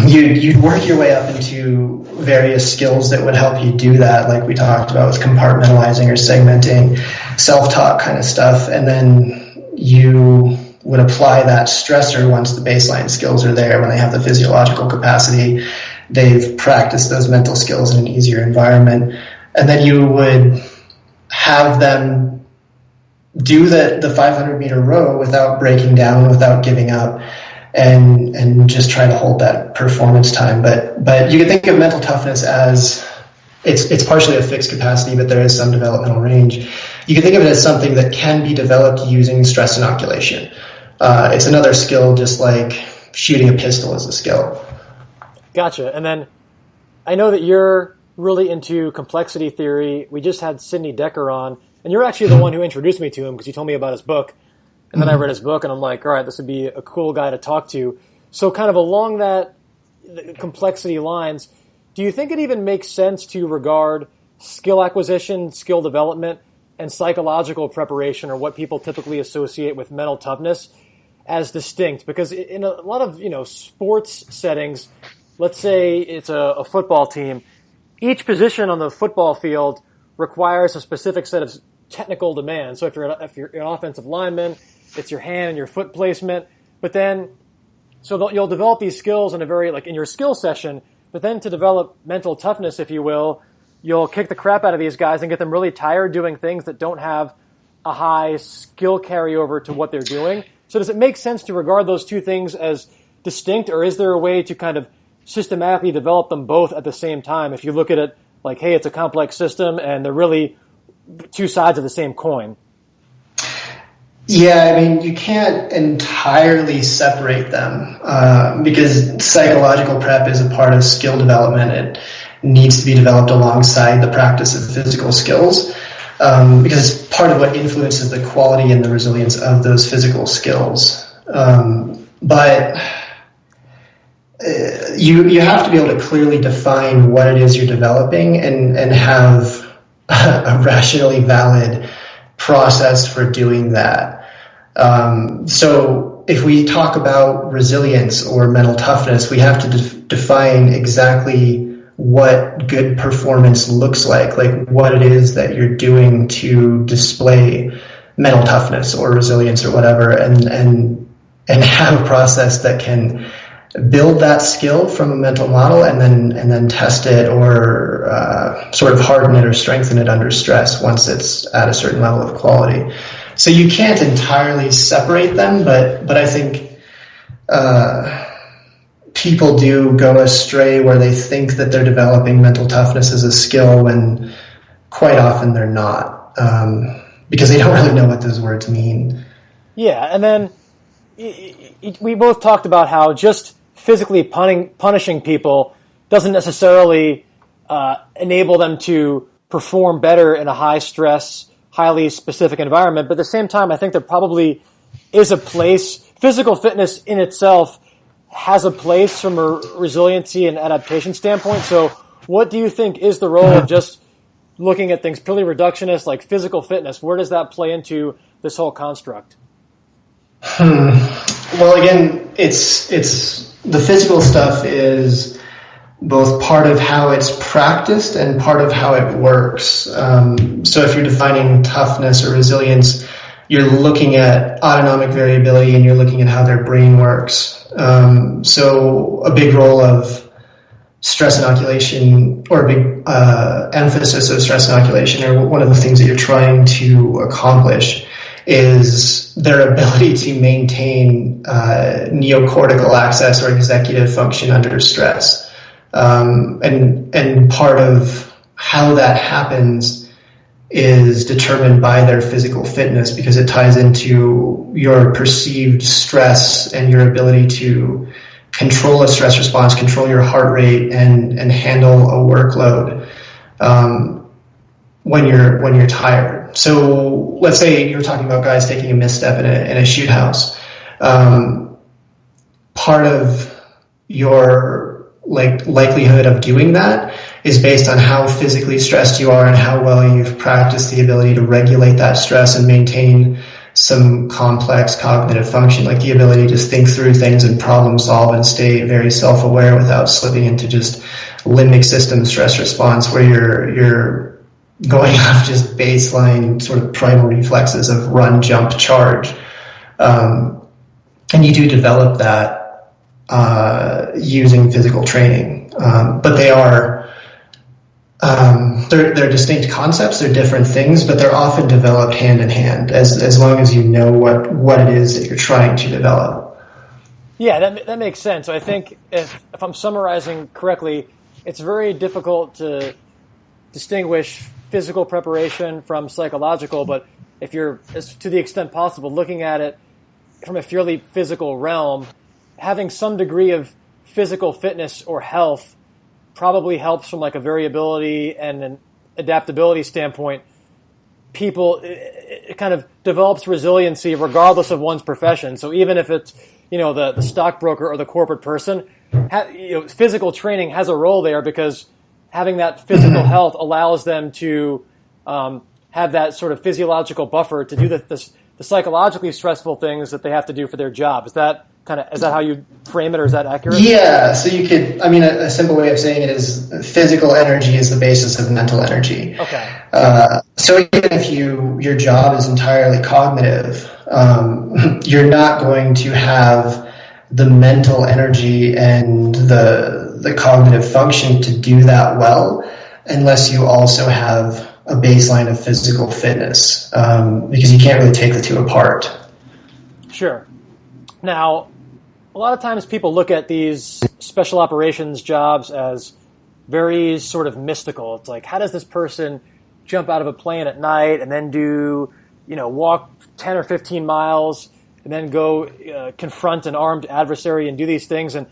You'd work your way up into various skills that would help you do that, like we talked about with compartmentalizing or segmenting, self-talk kind of stuff, and then you would apply that stressor once the baseline skills are there, when they have the physiological capacity, they've practiced those mental skills in an easier environment, and then you would have them do the 500-meter row without breaking down, without giving up, and just try to hold that performance time. But you can think of mental toughness as it's partially a fixed capacity, but there is some developmental range. You can think of it as something that can be developed using stress inoculation. It's another skill, just like shooting a pistol is a skill. Gotcha. And then I know that you're really into complexity theory. We just had Sidney Decker on, and you're actually the one who introduced me to him because you told me about his book. And then I read his book, and I'm like, all right, this would be a cool guy to talk to. So kind of along that complexity lines, do you think it even makes sense to regard skill acquisition, skill development, and psychological preparation, or what people typically associate with mental toughness, as distinct? Because in a lot of sports settings, let's say it's a football team, each position on the football field requires a specific set of technical demands. So if you're an offensive lineman, it's your hand and your foot placement. But then, so you'll develop these skills in a very, like in your skill session, but then to develop mental toughness, if you will, you'll kick the crap out of these guys and get them really tired doing things that don't have a high skill carryover to what they're doing. So does it make sense to regard those two things as distinct, or is there a way to kind of systematically develop them both at the same time? If you look at it like, hey, it's a complex system and they're really two sides of the same coin. Yeah, I mean, you can't entirely separate them because psychological prep is a part of skill development. It needs to be developed alongside the practice of physical skills because it's part of what influences the quality and the resilience of those physical skills. But you have to be able to clearly define what it is you're developing and have a rationally valid process for doing that. So if we talk about resilience or mental toughness, we have to define exactly what good performance looks like what it is that you're doing to display mental toughness or resilience or whatever, and have a process that can build that skill from a mental model and then test it or sort of harden it or strengthen it under stress once it's at a certain level of quality. So you can't entirely separate them, but I think people do go astray where they think that they're developing mental toughness as a skill when quite often they're not, because they don't really know what those words mean. Yeah, and then we both talked about how just physically punishing people doesn't necessarily enable them to perform better in a high-stress, highly specific environment. But at the same time, I think there probably is a place. Physical fitness in itself has a place from a resiliency and adaptation standpoint. So what do you think is the role of just looking at things purely reductionist, like physical fitness? Where does that play into this whole construct? Well, again, it's the physical stuff is both part of how it's practiced and part of how it works. So if you're defining toughness or resilience, you're looking at autonomic variability and you're looking at how their brain works. So a big role of stress inoculation, or a big emphasis of stress inoculation, or one of the things that you're trying to accomplish, is their ability to maintain neocortical access or executive function under stress. And part of how that happens is determined by their physical fitness, because it ties into your perceived stress and your ability to control a stress response, control your heart rate, and handle a workload when you're tired. So let's say you're talking about guys taking a misstep in a shoot house. Part of your likelihood of doing that is based on how physically stressed you are and how well you've practiced the ability to regulate that stress and maintain some complex cognitive function, like the ability to think through things and problem solve and stay very self-aware without slipping into just limbic system stress response where you're going off just baseline sort of primal reflexes of run, jump, charge. And you do develop that using physical training. But they are they're distinct concepts, they're different things, but they're often developed hand in hand as long as you know what it is that you're trying to develop. Yeah, that makes sense. I think if I'm summarizing correctly, it's very difficult to distinguish physical preparation from psychological, but if you're, to the extent possible, looking at it from a purely physical realm, having some degree of physical fitness or health probably helps from like a variability and an adaptability standpoint. People, it kind of develops resiliency regardless of one's profession. So even if it's, the stockbroker or the corporate person, physical training has a role there because having that physical health allows them to have that sort of physiological buffer to do the psychologically stressful things that they have to do for their job. Is that how you frame it, or is that accurate? Yeah, so you could, a simple way of saying it is physical energy is the basis of mental energy. Okay. So even if your job is entirely cognitive, you're not going to have the mental energy and the cognitive function to do that well unless you also have a baseline of physical fitness, because you can't really take the two apart. Sure. Now, a lot of times people look at these special operations jobs as very sort of mystical. It's like, how does this person jump out of a plane at night and then do, walk 10 or 15 miles and then go confront an armed adversary and do these things? And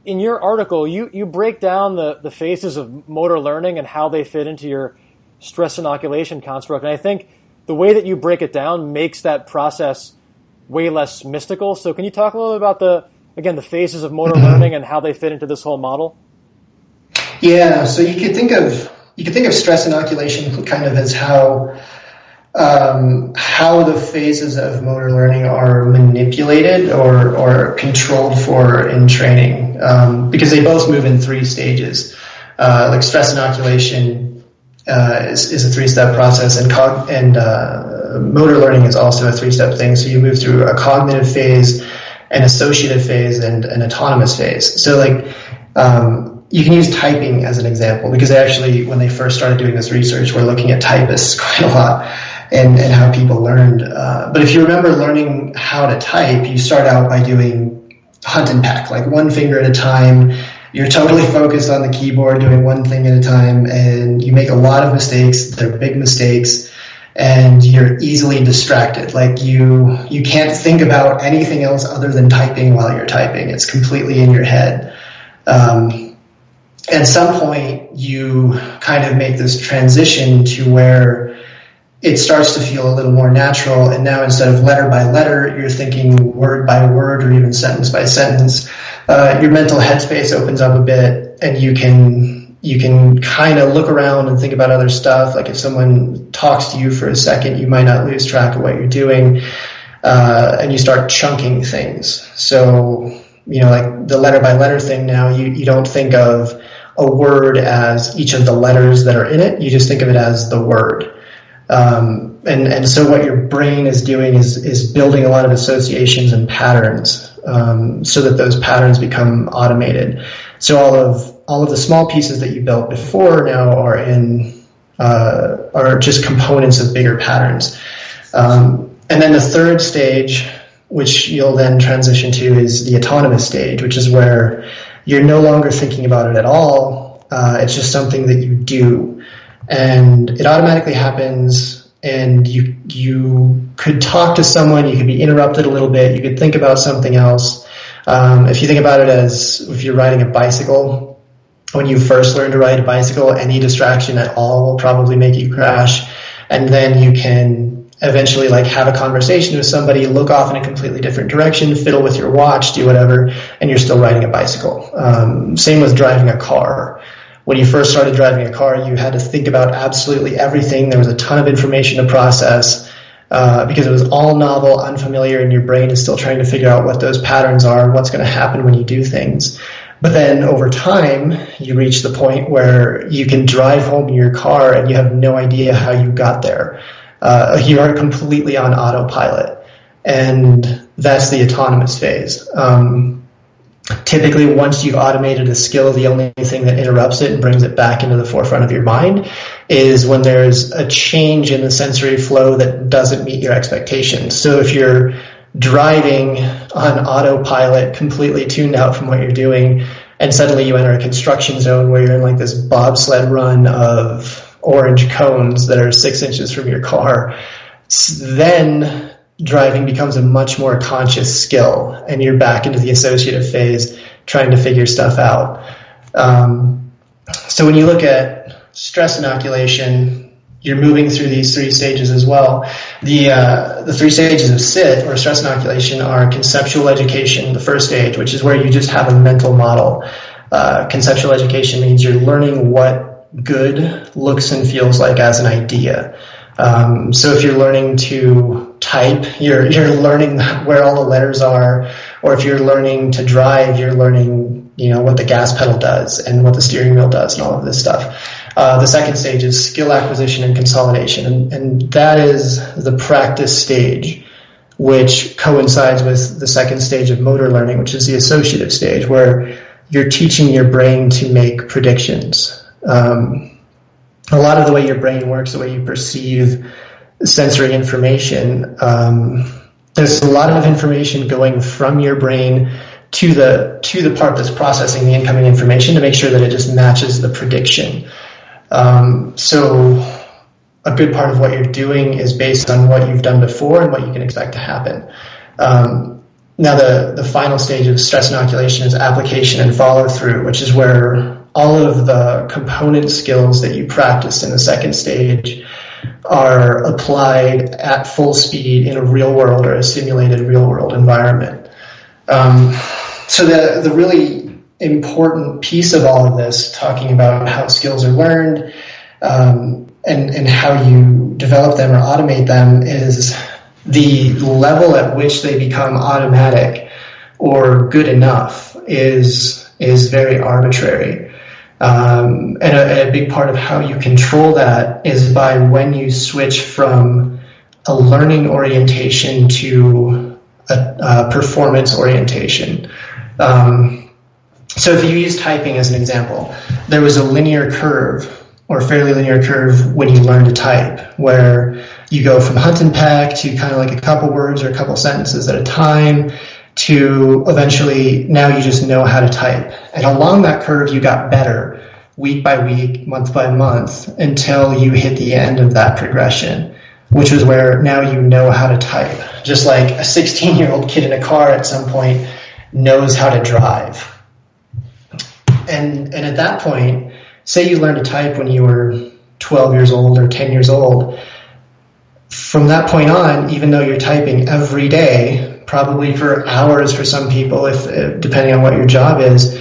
in your article, you break down the phases of motor learning and how they fit into your stress inoculation construct. And I think the way that you break it down makes that process way less mystical. So can you talk a little bit about the phases of motor learning and how they fit into this whole model? Yeah, so you could think of stress inoculation kind of as how the phases of motor learning are manipulated or controlled for in training, because they both move in three stages. Like stress inoculation is a three-step process, and motor learning is also a three-step thing. So you move through a cognitive phase, an associative phase, and an autonomous phase. So you can use typing as an example, because actually when they first started doing this research, we're looking at typists quite a lot and how people learned. But if you remember learning how to type, you start out by doing hunt and peck, like one finger at a time. You're totally focused on the keyboard, doing one thing at a time, and you make a lot of mistakes. They're big mistakes, and you're easily distracted. Like you can't think about anything else other than typing while you're typing. It's completely in your head. At some point, you kind of make this transition to where it starts to feel a little more natural, and now instead of letter by letter, you're thinking word by word or even sentence by sentence. Your mental headspace opens up a bit, and you can kind of look around and think about other stuff. Like if someone talks to you for a second, you might not lose track of what you're doing, and you start chunking things. So, like the letter by letter thing now, you don't think of a word as each of the letters that are in it. You just think of it as the word. And so what your brain is doing is building a lot of associations and patterns, so that those patterns become automated. So all of the small pieces that you built before now are just components of bigger patterns. And then the third stage, which you'll then transition to, is the autonomous stage, which is where you're no longer thinking about it at all. It's just something that you do, and it automatically happens. And you could talk to someone, you could be interrupted a little bit, you could think about something else. If you think about it as if you're riding a bicycle, when you first learn to ride a bicycle, any distraction at all will probably make you crash. And then you can eventually like have a conversation with somebody, look off in a completely different direction, fiddle with your watch, do whatever, and you're still riding a bicycle. Same with driving a car. When you first started driving a car, you had to think about absolutely everything. There was a ton of information to process because it was all novel, unfamiliar, and your brain is still trying to figure out what those patterns are, what's going to happen when you do things. But then over time, you reach the point where you can drive home in your car and you have no idea how you got there. You are completely on autopilot, and that's the autonomous phase. Typically, once you've automated a skill, the only thing that interrupts it and brings it back into the forefront of your mind is when there's a change in the sensory flow that doesn't meet your expectations. So if you're driving on autopilot, completely tuned out from what you're doing, and suddenly you enter a construction zone where you're in like this bobsled run of orange cones that are 6 inches from your car, then driving becomes a much more conscious skill, and you're back into the associative phase trying to figure stuff out. So when you look at stress inoculation, you're moving through these 3 stages as well. The 3 stages of SIT, or stress inoculation, are conceptual education, the first stage, which is where you just have a mental model. Conceptual education means you're learning what good looks and feels like as an idea. So if you're learning to type, you're learning where all the letters are, or if you're learning to drive, you're learning, what the gas pedal does and what the steering wheel does and all of this stuff. The second stage is skill acquisition and consolidation, and that is the practice stage, which coincides with the second stage of motor learning, which is the associative stage, where you're teaching your brain to make predictions. A lot of the way your brain works, the way you perceive sensory information, there's a lot of information going from your brain to the part that's processing the incoming information to make sure that it just matches the prediction. So a good part of what you're doing is based on what you've done before and what you can expect to happen. Now the final stage of stress inoculation is application and follow through, which is where all of the component skills that you practiced in the second stage are applied at full speed in a real world or a simulated real world environment. So the really important piece of all of this, talking about how skills are learned and how you develop them or automate them, is the level at which they become automatic or good enough is very arbitrary. And a big part of how you control that is by when you switch from a learning orientation to a performance orientation. So if you use typing as an example, there was a linear curve, or fairly linear curve, when you learn to type, where you go from hunt and peck to kind of like a couple words or a couple sentences at a time to eventually now you just know how to type. And along that curve, you got better week by week, month by month, until you hit the end of that progression, which is where now you know how to type. Just like a 16-year-old kid in a car at some point knows how to drive. And at that point, say you learned to type when you were 12 years old or 10 years old. From that point on, even though you're typing every day, probably for hours for some people, if depending on what your job is,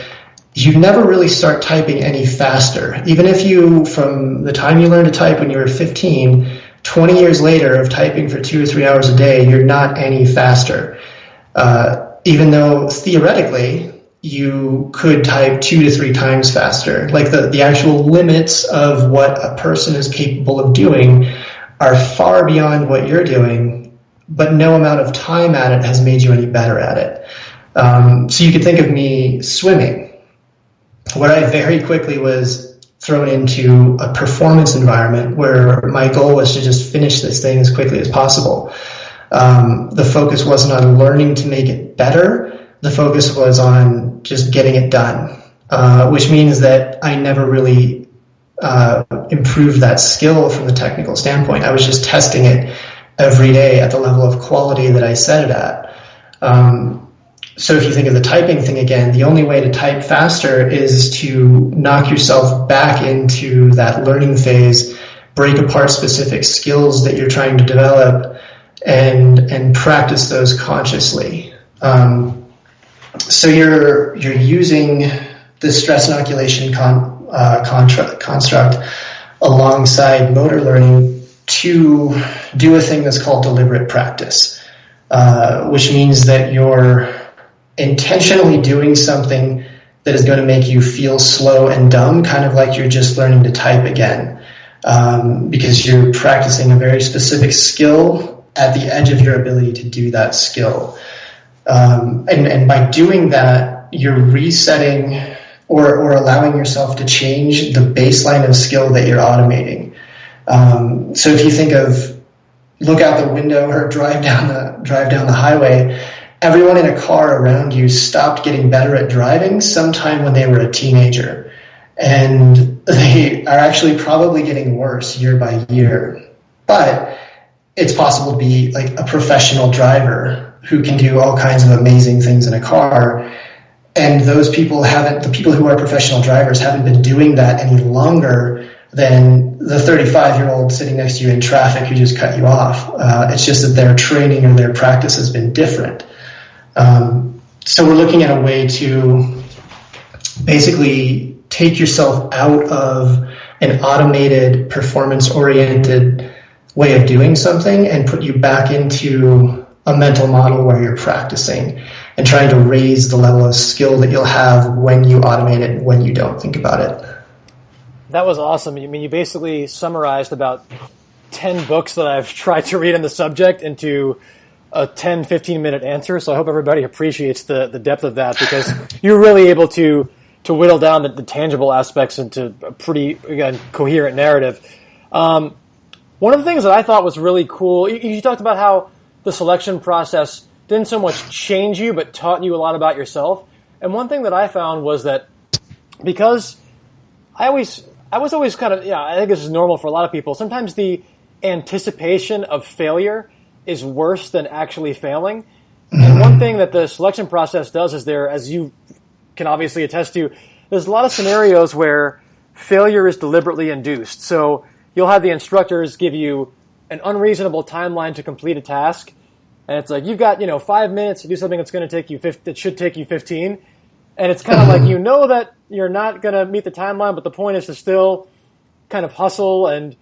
you never really start typing any faster. Even if you, from the time you learned to type when you were 15, 20 years later of typing for 2 or 3 hours a day, you're not any faster. Even though theoretically you could type 2 to 3 times faster. Like the actual limits of what a person is capable of doing are far beyond what you're doing, but no amount of time at it has made you any better at it. So you could think of me swimming, where I very quickly was thrown into a performance environment where my goal was to just finish this thing as quickly as possible. The focus wasn't on learning to make it better. The focus was on just getting it done, which means that I never really improved that skill from the technical standpoint. I was just testing it every day at the level of quality that I set it at. So if you think of the typing thing again, the only way to type faster is to knock yourself back into that learning phase break apart specific skills that you're trying to develop and practice those consciously. So you're using the stress inoculation construct alongside motor learning to do a thing that's called deliberate practice, which means that you're intentionally doing something that is going to make you feel slow and dumb, kind of like you're just learning to type again, because you're practicing a very specific skill at the edge of your ability to do that skill. And by doing that, you're resetting or allowing yourself to change the baseline of skill that you're automating. So if you think of, look out the window or drive down the highway, everyone in a car around you stopped getting better at driving sometime when they were a teenager. And they are actually probably getting worse year by year. But it's possible to be like a professional driver who can do all kinds of amazing things in a car. And the people who are professional drivers haven't been doing that any longer than the 35-year-old sitting next to you in traffic who just cut you off. It's just that their training or their practice has been different. So we're looking at a way to basically take yourself out of an automated, performance-oriented way of doing something and put you back into a mental model where you're practicing and trying to raise the level of skill that you'll have when you automate it and when you don't think about it. That was awesome. I mean, you basically summarized about 10 books that I've tried to read on the subject into a 10, 15-minute answer. So I hope everybody appreciates the depth of that, because you're really able to whittle down the tangible aspects into a pretty, again, coherent narrative. One of the things that I thought was really cool, you talked about how the selection process didn't so much change you, but taught you a lot about yourself. And one thing that I found was that because I was always kind of, I think this is normal for a lot of people, sometimes the anticipation of failure is worse than actually failing. And one thing that the selection process does is as you can obviously attest to, there's a lot of scenarios where failure is deliberately induced. So you'll have the instructors give you an unreasonable timeline to complete a task, and it's like, you've got 5 minutes to do something that's going to take you that should take you 15, and it's kind of like, that you're not going to meet the timeline, but the point is to still kind of hustle and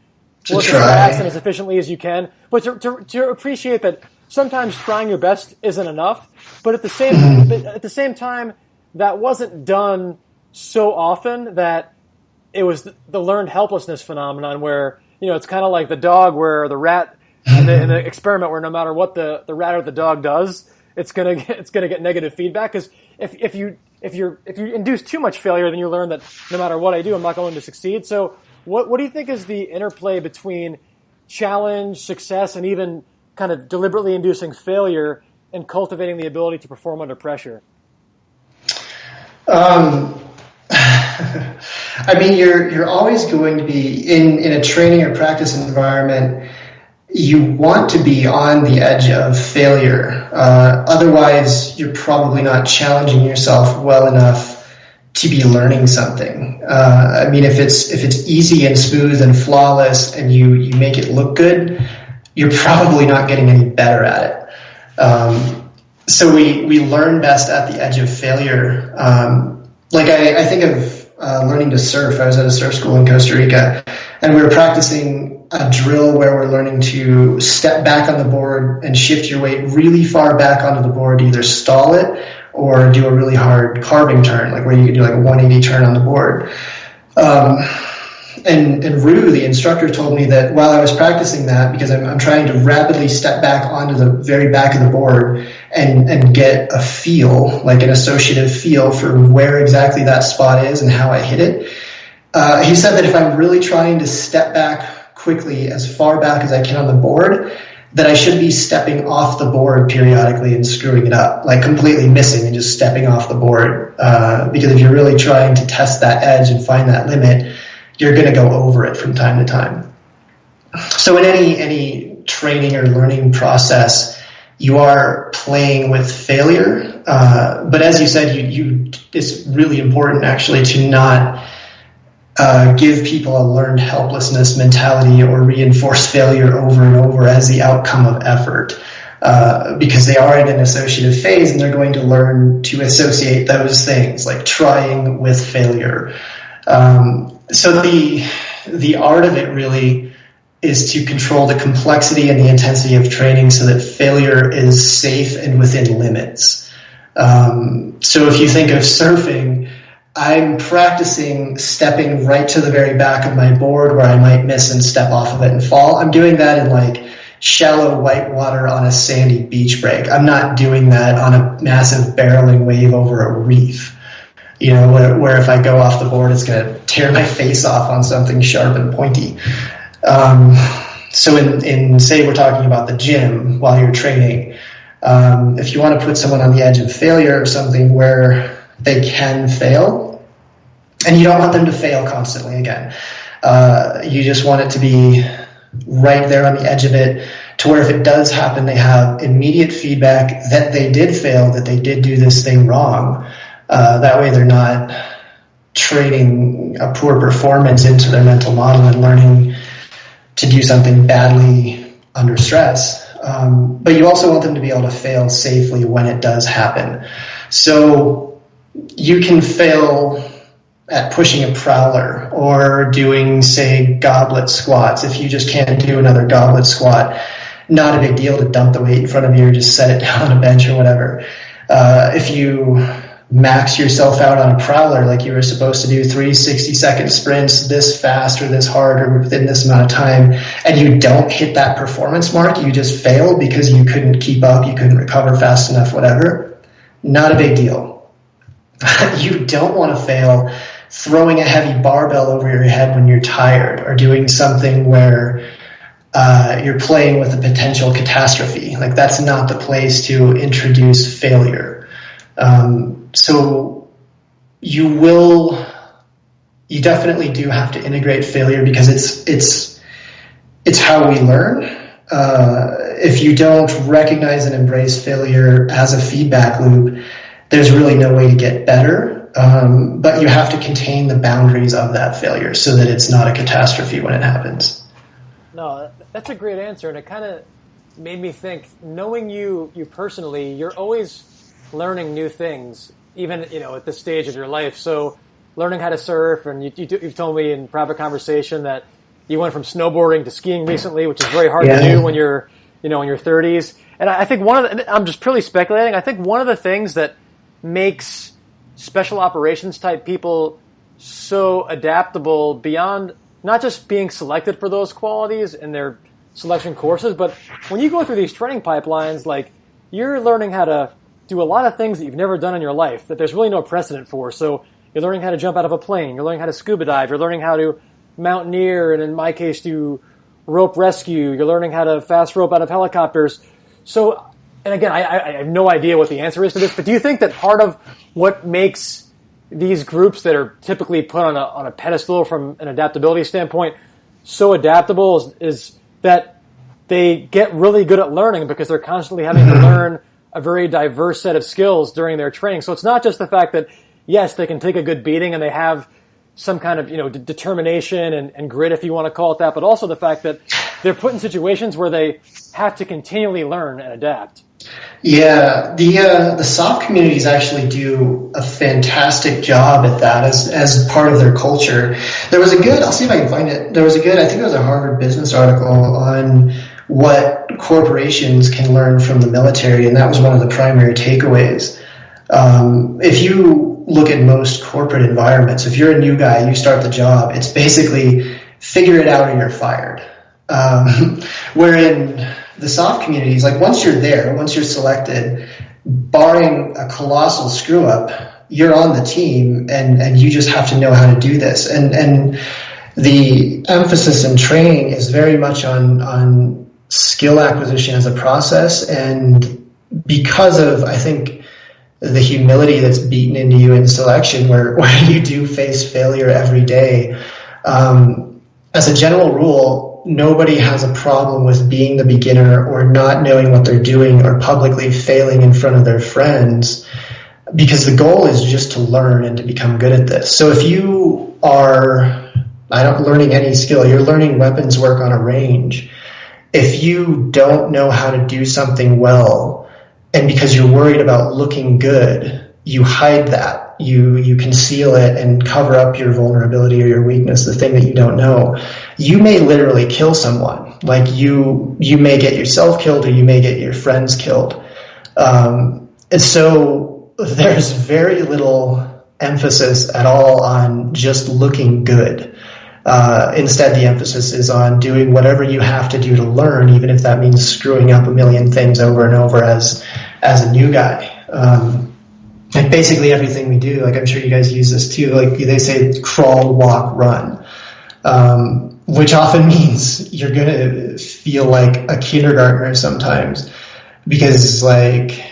work as fast and as efficiently as you can, but to appreciate that sometimes trying your best isn't enough. But at the same time, that wasn't done so often that it was the learned helplessness phenomenon, where it's kind of like the dog where the rat in the experiment, where no matter what the rat or the dog does, it's gonna get negative feedback. Because if you induce too much failure, then you learn that no matter what I do, I'm not going to succeed. So what do you think is the interplay between challenge, success, and even kind of deliberately inducing failure and cultivating the ability to perform under pressure? I mean, you're always going to be in a training or practice environment. You want to be on the edge of failure. Otherwise, you're probably not challenging yourself well enough to be learning something. I mean, if it's easy and smooth and flawless and you make it look good, you're probably not getting any better at it. So we learn best at the edge of failure. Like I think of learning to surf. I was at a surf school in Costa Rica, and we were practicing a drill where we're learning to step back on the board and shift your weight really far back onto the board to either stall it or do a really hard carving turn, like where you can do like a 180 turn on the board. And Rue, the instructor, told me that while I was practicing that, because I'm trying to rapidly step back onto the very back of the board and get a feel, like an associative feel for where exactly that spot is and how I hit it. He said that if I'm really trying to step back quickly as far back as I can on the board, that I should be stepping off the board periodically and screwing it up, like completely missing and just stepping off the board. Because if you're really trying to test that edge and find that limit, you're going to go over it from time to time. So in any training or learning process, you are playing with failure. But as you said, it's really important actually to not give people a learned helplessness mentality or reinforce failure over and over as the outcome of effort, because they are in an associative phase and they're going to learn to associate those things like trying with failure. So the art of it really is to control the complexity and the intensity of training so that failure is safe and within limits. So if you think of surfing, I'm practicing stepping right to the very back of my board where I might miss and step off of it and fall. I'm doing that in like shallow white water on a sandy beach break. I'm not doing that on a massive barreling wave over a reef, you know, where if I go off the board, it's going to tear my face off on something sharp and pointy. So in say we're talking about the gym while you're training, if you want to put someone on the edge of failure or something where they can fail, and you don't want them to fail constantly again. You just want it to be right there on the edge of it to where if it does happen, they have immediate feedback that they did fail, that they did do this thing wrong. That way they're not trading a poor performance into their mental model and learning to do something badly under stress. But you also want them to be able to fail safely when it does happen. So you can fail at pushing a prowler or doing, say, goblet squats. If you just can't do another goblet squat, not a big deal to dump the weight in front of you or just set it down on a bench or whatever. If you max yourself out on a prowler like you were supposed to do 3 60-second sprints this fast or this hard or within this amount of time, and you don't hit that performance mark, you just fail because you couldn't keep up, you couldn't recover fast enough, whatever, not a big deal. You don't want to fail throwing a heavy barbell over your head when you're tired or doing something where you're playing with a potential catastrophe. Like, that's not the place to introduce failure. So you definitely do have to integrate failure because it's how we learn. If you don't recognize and embrace failure as a feedback loop, there's really no way to get better. But you have to contain the boundaries of that failure so that it's not a catastrophe when it happens. No, that's a great answer, and it kind of made me think, knowing you personally, you're always learning new things, even, you know, at this stage of your life. So learning how to surf, and you've told me in private conversation that you went from snowboarding to skiing recently, which is very hard to do when you're, you know, in your 30s. And I think I'm just purely speculating, I think one of the things that makes special operations type people so adaptable beyond not just being selected for those qualities in their selection courses, but when you go through these training pipelines, like, you're learning how to do a lot of things that you've never done in your life that there's really no precedent for. So you're learning how to jump out of a plane, you're learning how to scuba dive, you're learning how to mountaineer, and in my case do rope rescue, you're learning how to fast rope out of helicopters. So, and again, I have no idea what the answer is to this, but do you think that part of what makes these groups that are typically put on a pedestal from an adaptability standpoint so adaptable is that they get really good at learning because they're constantly having to learn a very diverse set of skills during their training? So it's not just the fact that, yes, they can take a good beating and they have some kind of, you know, determination and grit, if you want to call it that, but also the fact that they're put in situations where they have to continually learn and adapt. Yeah, the soft communities actually do a fantastic job at that as part of their culture. There was I'll see if I can find it. I think it was a Harvard Business article on what corporations can learn from the military, and that was one of the primary takeaways. If you look at most corporate environments, if you're a new guy, you start the job, it's basically figure it out or you're fired. Where in the soft communities, like, once you're there, once you're selected, barring a colossal screw up, you're on the team and you just have to know how to do this. And the emphasis in training is very much on skill acquisition as a process. And because of, I think, the humility that's beaten into you in selection, where you do face failure every day, as a general rule, nobody has a problem with being the beginner or not knowing what they're doing or publicly failing in front of their friends, because the goal is just to learn and to become good at this. So if you are learning any skill. You're learning weapons work on a range. If you don't know how to do something well, and because you're worried about looking good, you hide that. You conceal it and cover up your vulnerability or your weakness, the thing that you don't know. You may literally kill someone. Like you may get yourself killed, or you may get your friends killed. And so there's very little emphasis at all on just looking good. Instead, the emphasis is on doing whatever you have to do to learn, even if that means screwing up a million things over and over as a new guy. Like basically everything we do, like I'm sure you guys use this too, like they say crawl, walk, run, which often means you're going to feel like a kindergartner sometimes, because like,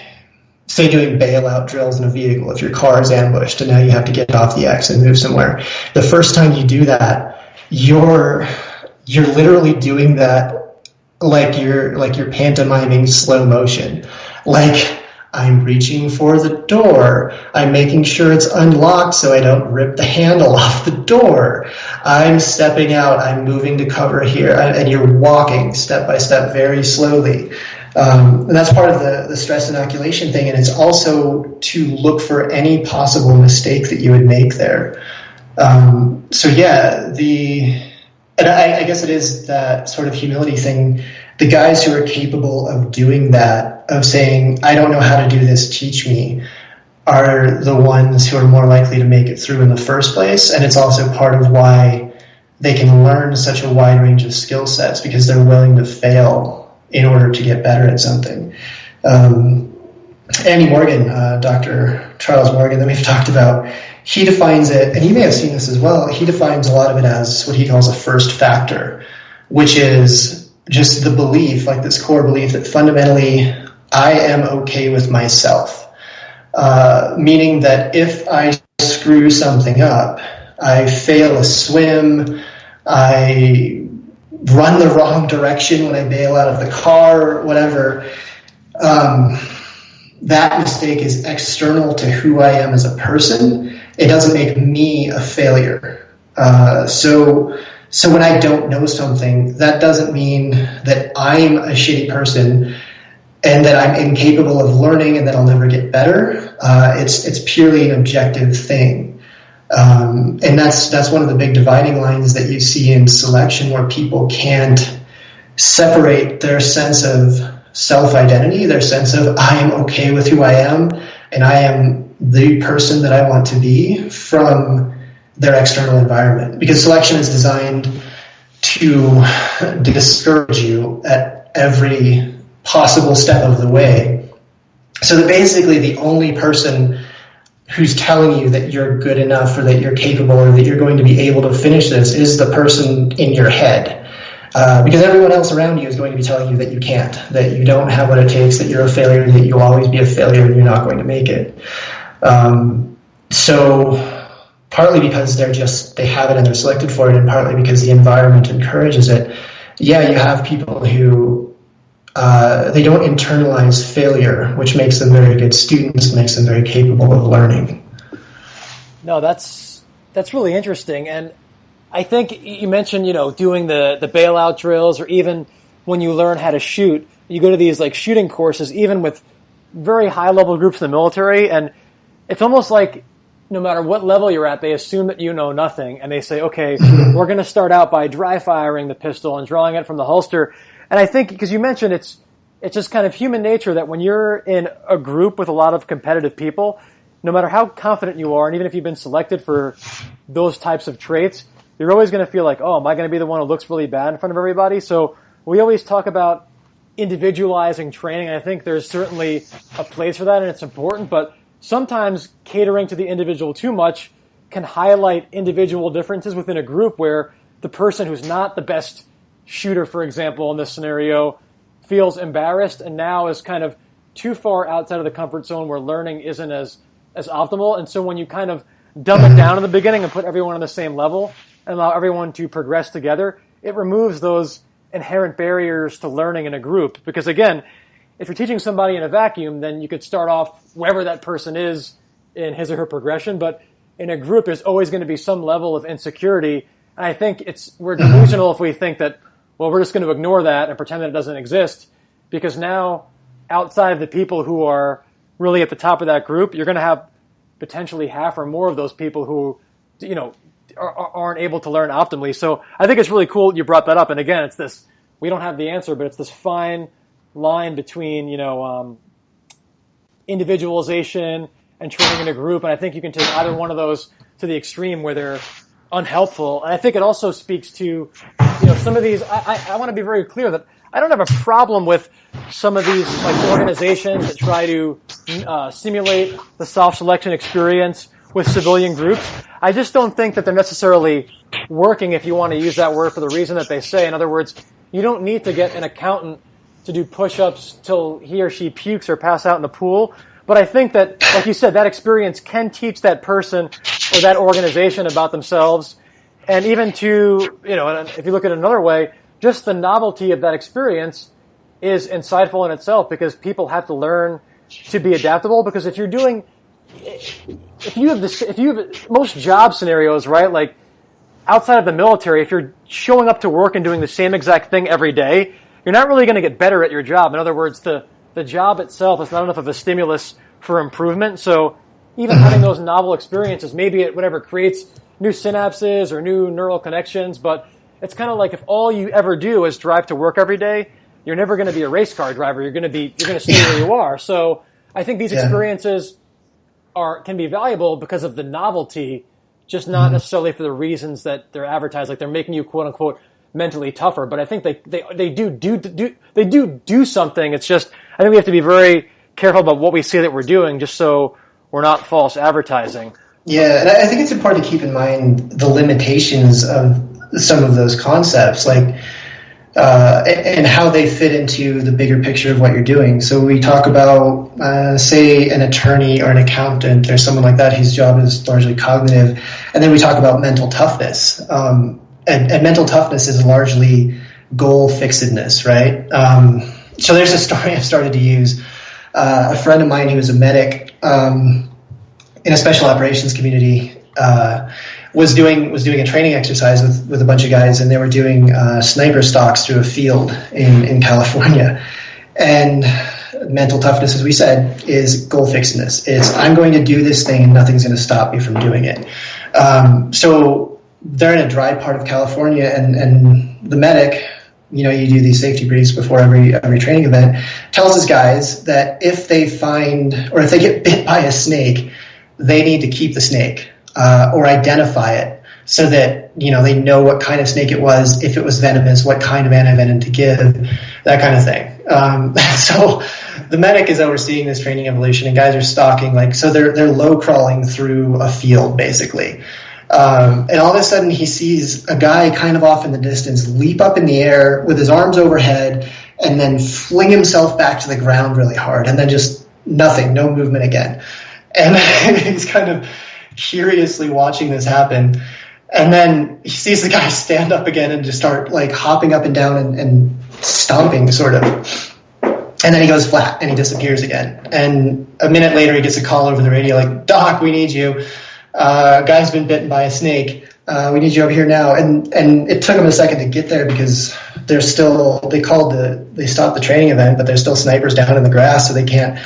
say doing bailout drills in a vehicle, if your car is ambushed and now you have to get off the X and move somewhere, the first time you do that, you're literally doing that like you're pantomiming slow motion. Like, I'm reaching for the door. I'm making sure it's unlocked so I don't rip the handle off the door. I'm stepping out. I'm moving to cover here. And you're walking step by step very slowly. And that's part of the stress inoculation thing. And it's also to look for any possible mistake that you would make there. So yeah, and I guess it is that sort of humility thing. The guys who are capable of doing that, of saying, I don't know how to do this, teach me, are the ones who are more likely to make it through in the first place. And it's also part of why they can learn such a wide range of skill sets, because they're willing to fail in order to get better at something. Andy Morgan, Dr. Charles Morgan, that we've talked about, he defines it, and you may have seen this as well, he defines a lot of it as what he calls a first factor, which is just the belief, like this core belief that fundamentally I am okay with myself. Meaning that if I screw something up, I fail a swim, I run the wrong direction when I bail out of the car, whatever, that mistake is external to who I am as a person. It doesn't make me a failure. So when I don't know something, that doesn't mean that I'm a shitty person and that I'm incapable of learning and that I'll never get better. It's purely an objective thing. And that's one of the big dividing lines that you see in selection, where people can't separate their sense of self-identity, their sense of I am okay with who I am and I am the person that I want to be, from their external environment. Because selection is designed to discourage you at every possible step of the way. So that basically the only person who's telling you that you're good enough, or that you're capable, or that you're going to be able to finish this, is the person in your head. Because everyone else around you is going to be telling you that you can't, that you don't have what it takes, that you're a failure, that you'll always be a failure and you're not going to make it. So partly because they have it and they're selected for it, and partly because the environment encourages it. Yeah, you have people who they don't internalize failure, which makes them very good students, makes them very capable of learning. No, that's really interesting. And I think you mentioned, doing the bailout drills, or even when you learn how to shoot, you go to these like shooting courses, even with very high level groups in the military, and it's almost like no matter what level you're at, they assume that you know nothing, and they say, okay, we're going to start out by dry firing the pistol and drawing it from the holster. And I think, because you mentioned it's just kind of human nature that when you're in a group with a lot of competitive people, no matter how confident you are, and even if you've been selected for those types of traits, you're always going to feel like, oh, am I going to be the one who looks really bad in front of everybody? So we always talk about individualizing training, and I think there's certainly a place for that, and it's important, but sometimes catering to the individual too much can highlight individual differences within a group, where the person who's not the best shooter, for example, in this scenario, feels embarrassed and now is kind of too far outside of the comfort zone where learning isn't as optimal. And so when you kind of dumb it down in the beginning and put everyone on the same level and allow everyone to progress together, it removes those inherent barriers to learning in a group. Because again, if you're teaching somebody in a vacuum, then you could start off wherever that person is in his or her progression. But in a group, there's always going to be some level of insecurity. And I think we're delusional if we think that, well, we're just going to ignore that and pretend that it doesn't exist, because now, outside of the people who are really at the top of that group, you're going to have potentially half or more of those people who, aren't able to learn optimally. So I think it's really cool you brought that up. And again, it's this, we don't have the answer, but it's this fine line between, individualization and training in a group. And I think you can take either one of those to the extreme where they're unhelpful. And I think it also speaks to, some of these, I want to be very clear that I don't have a problem with some of these organizations that try to simulate the self-selection experience with civilian groups. I just don't think that they're necessarily working, if you want to use that word, for the reason that they say. In other words, you don't need to get an accountant to do push-ups till he or she pukes or pass out in the pool. But I think that, like you said, that experience can teach that person or that organization about themselves. And even to, if you look at it another way, just the novelty of that experience is insightful in itself, because people have to learn to be adaptable. Because if you have most job scenarios, right? Like outside of the military, if you're showing up to work and doing the same exact thing every day, you're not really going to get better at your job. In other words, the job itself is not enough of a stimulus for improvement. So even having those novel experiences, maybe it creates new synapses or new neural connections, but it's kind of like if all you ever do is drive to work every day, you're never going to be a race car driver. You're going to stay where you are. So I think these experiences can be valuable because of the novelty, just not necessarily for the reasons that they're advertised, like they're making you quote unquote mentally tougher. But I think they do something. It's just, I think we have to be very careful about what we say that we're doing, just so we're not false advertising. Yeah, and I think it's important to keep in mind the limitations of some of those concepts, and how they fit into the bigger picture of what you're doing. So we talk about, say, an attorney or an accountant or someone like that whose job is largely cognitive, and then we talk about mental toughness. And mental toughness is largely goal fixedness, right? So there's a story I've started to use. A friend of mine who was a medic in a special operations community was doing a training exercise with a bunch of guys, and they were doing sniper stalks through a field in California. And mental toughness, as we said, is goal fixedness. It's, I'm going to do this thing and nothing's going to stop me from doing it. So they're in a dry part of California, and the medic, you do these safety briefs before every training event, tells his guys that if they find, or if they get bit by a snake, they need to keep the snake. Or identify it so that, they know what kind of snake it was, if it was venomous, what kind of antivenom to give, that kind of thing. So the medic is overseeing this training evolution, and guys are stalking, so they're low crawling through a field, basically. And all of a sudden he sees a guy kind of off in the distance leap up in the air with his arms overhead and then fling himself back to the ground really hard, and then just nothing, no movement again. And he's kind of curiously watching this happen, and then he sees the guy stand up again and just start hopping up and down and stomping, sort of, and then he goes flat and he disappears again. And a minute later he gets a call over the radio, Doc, we need you, guy's been bitten by a snake, we need you over here now. And it took him a second to get there, because they stopped the training event, but there's still snipers down in the grass, so they can't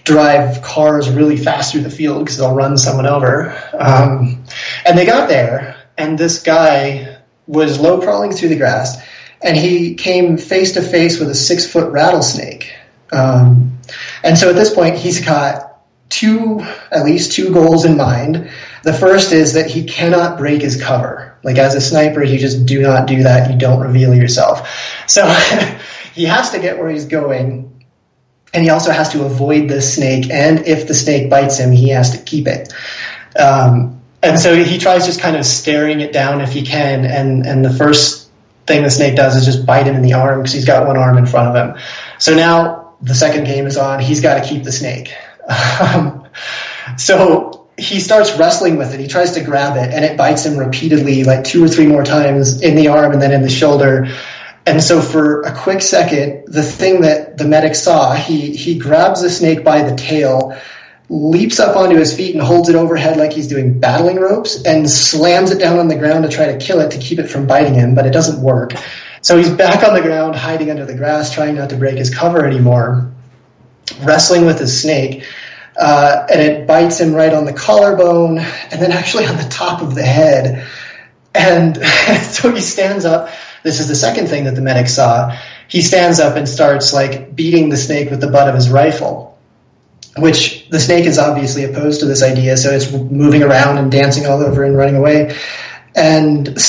drive cars really fast through the field because they'll run someone over. And they got there, and this guy was low crawling through the grass, and he came face to face with a 6-foot rattlesnake. And so at this point, he's got at least two goals in mind. The first is that he cannot break his cover. As a sniper, you just do not do that. You don't reveal yourself. So he has to get where he's going. And he also has to avoid the snake, and if the snake bites him, he has to keep it. And so he tries just kind of staring it down if he can, and the first thing the snake does is just bite him in the arm, because he's got one arm in front of him. So now the second game is on. He's got to keep the snake. So he starts wrestling with it. He tries to grab it, and it bites him repeatedly, 2 or 3 more times in the arm and then in the shoulder. And so for a quick second, the thing that the medic saw, he grabs the snake by the tail leaps up onto his feet and holds it overhead like he's doing battling ropes and slams it down on the ground to try to kill it to keep it from biting him, but it doesn't work. So he's back on the ground, hiding under the grass, trying not to break his cover anymore, wrestling with his snake, and it bites him right on the collarbone and then actually on the top of the head. And so he stands up. This is the second thing that the medic saw. He stands up and starts like beating the snake with the butt of his rifle, which the snake is obviously opposed to this idea, so it's moving around and dancing all over and running away. And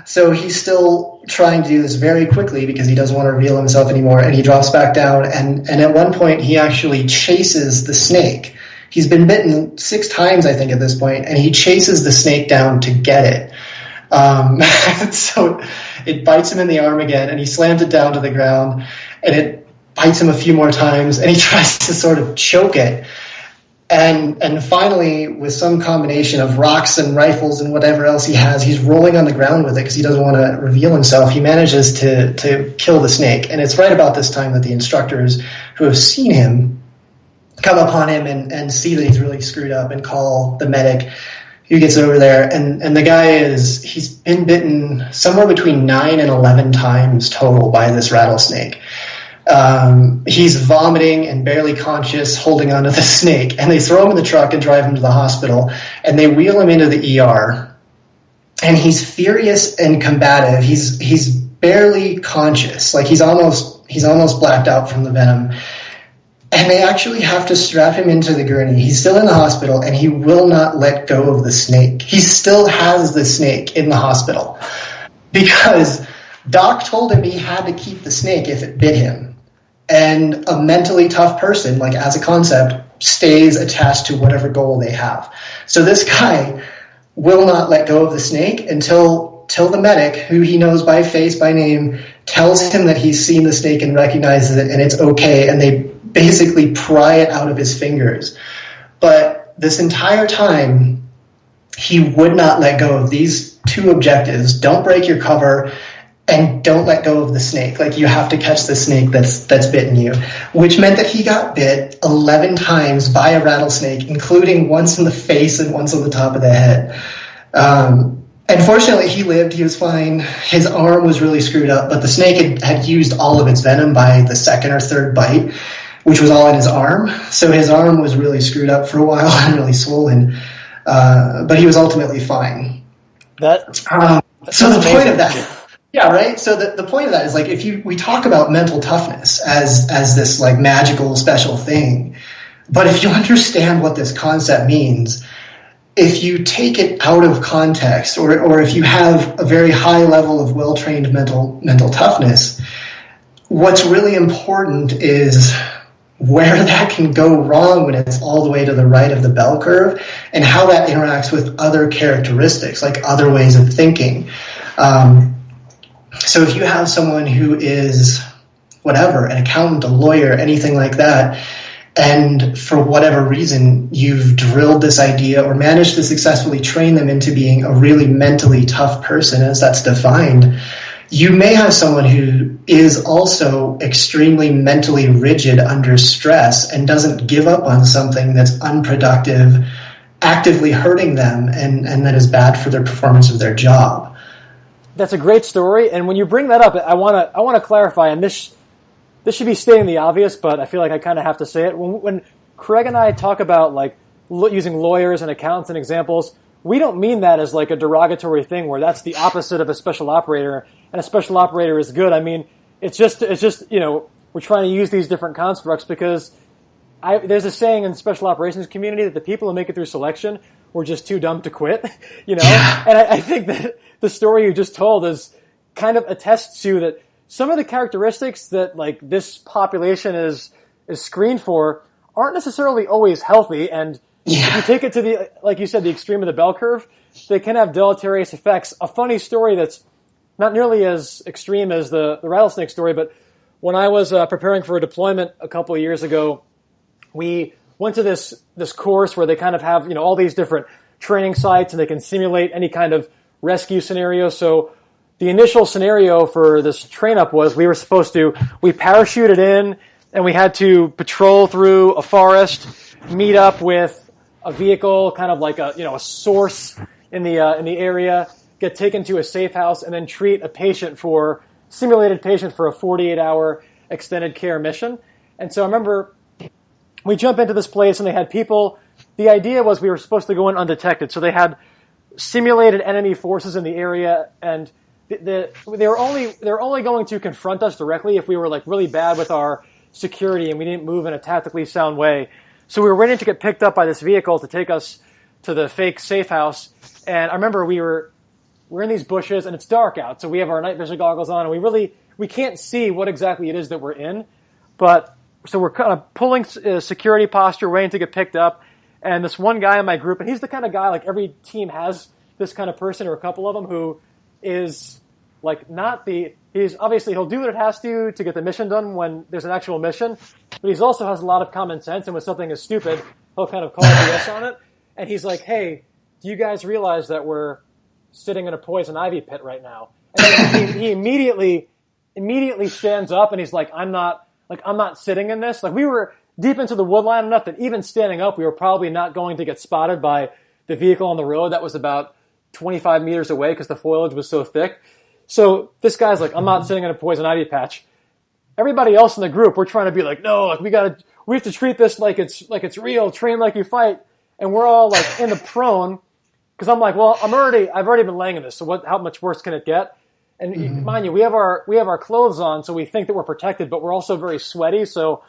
so he's still trying to do this very quickly because he doesn't want to reveal himself anymore, and he drops back down, and at one point he actually chases the snake. He's been bitten 6 times, I think, at this point, and he chases the snake down to get it. So it bites him in the arm again, and he slams it down to the ground, and it bites him a few more times, and he tries to sort of choke it. And finally, with some combination of rocks and rifles and whatever else he has, he's rolling on the ground with it because he doesn't want to reveal himself. He manages to kill the snake. And it's right about this time that the instructors who have seen him come upon him and see that he's really screwed up and call the medic, who gets over there. And the guy he's been bitten somewhere between 9 and 11 times total by this rattlesnake. He's vomiting and barely conscious, holding onto the snake, and they throw him in the truck and drive him to the hospital, and they wheel him into the ER, and he's furious and combative. He's barely conscious, like he's almost blacked out from the venom, and they actually have to strap him into the gurney. He's still in the hospital, and he will not let go of the snake. He still has the snake in the hospital because Doc told him he had to keep the snake if it bit him. And a mentally tough person, like as a concept, stays attached to whatever goal they have. So this guy will not let go of the snake until the medic, who he knows by face, by name, tells him that he's seen the snake and recognizes it and it's okay, and they basically pry it out of his fingers. But this entire time, he would not let go of these 2 objectives: don't break your cover, and don't let go of the snake. Like, you have to catch the snake that's bitten you, which meant that he got bit 11 times by a rattlesnake, including once in the face and once on the top of the head. And fortunately, he lived. He was fine. His arm was really screwed up, but the snake had used all of its venom by the 2nd or 3rd bite, which was all in his arm. So his arm was really screwed up for a while and really swollen. But he was ultimately fine. So the point of that... Yeah, right. So the point of that is, like, we talk about mental toughness as this like magical special thing, but if you understand what this concept means, if you take it out of context, or if you have a very high level of well-trained mental toughness, what's really important is where that can go wrong when it's all the way to the right of the bell curve, and how that interacts with other characteristics, like other ways of thinking. So if you have someone who is, whatever, an accountant, a lawyer, anything like that, and for whatever reason you've drilled this idea or managed to successfully train them into being a really mentally tough person, as that's defined, you may have someone who is also extremely mentally rigid under stress and doesn't give up on something that's unproductive, actively hurting them, and that is bad for their performance of their job. That's a great story, and when you bring that up, I want to clarify, and this should be stating the obvious, but I feel like I kind of have to say it. When Craig and I talk about like using lawyers and accountants and examples, we don't mean that as like a derogatory thing where that's the opposite of a special operator, and a special operator is good. I mean, it's just we're trying to use these different constructs because there's a saying in the special operations community that the people who make it through selection were just too dumb to quit, Yeah. And I think that the story you just told is kind of attests to that some of the characteristics that like this population is screened for aren't necessarily always healthy. And if you take it to the, like you said, the extreme of the bell curve, they can have deleterious effects. A funny story that's not nearly as extreme as the rattlesnake story, but when I was preparing for a deployment a couple of years ago, we went to this course where they kind of have, all these different training sites and they can simulate any kind of rescue scenario. So the initial scenario for this train up was we parachuted in and we had to patrol through a forest meet up with a vehicle, kind of like a source in the area, get taken to a safe house, and then treat a simulated patient for a 48-hour extended care mission. And so I remember we jump into this place and they had people. The idea was we were supposed to go in undetected. So they had simulated enemy forces in the area, and they were only going to confront us directly if we were like really bad with our security and we didn't move in a tactically sound way. So we were waiting to get picked up by this vehicle to take us to the fake safe house. And I remember we're in these bushes and it's dark out, so we have our night vision goggles on, and we can't see what exactly it is that we're in. But so we're kind of pulling security posture, waiting to get picked up. And this one guy in my group, and he's the kind of guy, like every team has this kind of person or a couple of them who is like he'll do what it has to get the mission done when there's an actual mission, but he also has a lot of common sense, and when something is stupid, he'll kind of call BS on it. And he's like, "Hey, do you guys realize that we're sitting in a poison ivy pit right now?" And he immediately stands up and he's like, I'm not sitting in this. Like, we were deep into the woodline enough that even standing up, we were probably not going to get spotted by the vehicle on the road that was about 25 meters away because the foliage was so thick. So this guy's like, I'm not sitting in a poison ivy patch. Everybody else in the group, we're trying to be like, no, like we have to treat this like it's real, train like you fight. And we're all like in the prone, because I'm like, well, I've already been laying in this, so how much worse can it get? And mind you, we have our clothes on, so we think that we're protected, but we're also very sweaty, so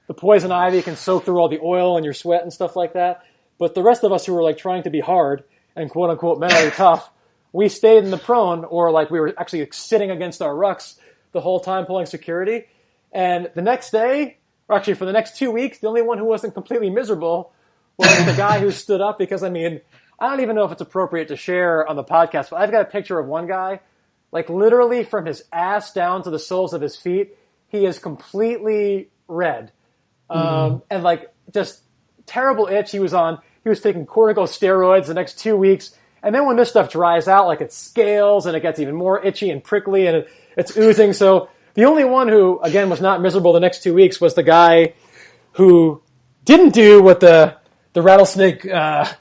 the poison ivy can soak through all the oil and your sweat and stuff like that. But the rest of us who were like trying to be hard and quote unquote mentally tough, we stayed in the prone, or like we were actually sitting against our rucks the whole time pulling security. And the next day, or actually for the next 2 weeks, the only one who wasn't completely miserable was the guy who stood up, because I mean, I don't even know if it's appropriate to share on the podcast, but I've got a picture of one guy, like literally from his ass down to the soles of his feet, he is completely red. And like just terrible itch. He was taking corticosteroids the next 2 weeks. And then when this stuff dries out, like it scales and it gets even more itchy and prickly and it's oozing. So the only one who, again, was not miserable the next 2 weeks was the guy who didn't do what the rattlesnake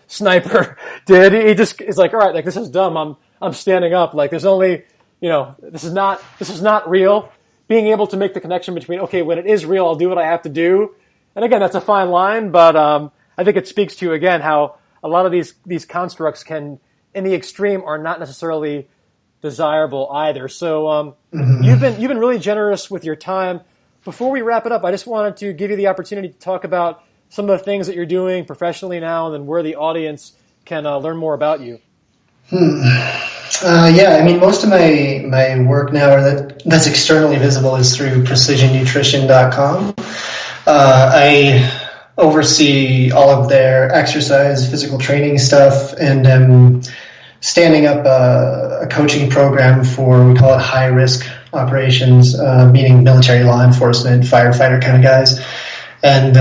sniper did. He just is like, all right, like this is dumb. I'm standing up. Like there's only, this is not real. Being able to make the connection between, okay, when it is real, I'll do what I have to do. And again, that's a fine line, but I think it speaks to, again, how a lot of these constructs can, in the extreme, are not necessarily desirable either. So you've been really generous with your time. Before we wrap it up, I just wanted to give you the opportunity to talk about some of the things that you're doing professionally now, and then where the audience can learn more about you. Yeah, I mean, most of my work now that's externally visible is through precisionnutrition.com. I oversee all of their exercise, physical training stuff, and I'm standing up a coaching program for, we call it high-risk operations, meaning military, law enforcement, firefighter kind of guys. And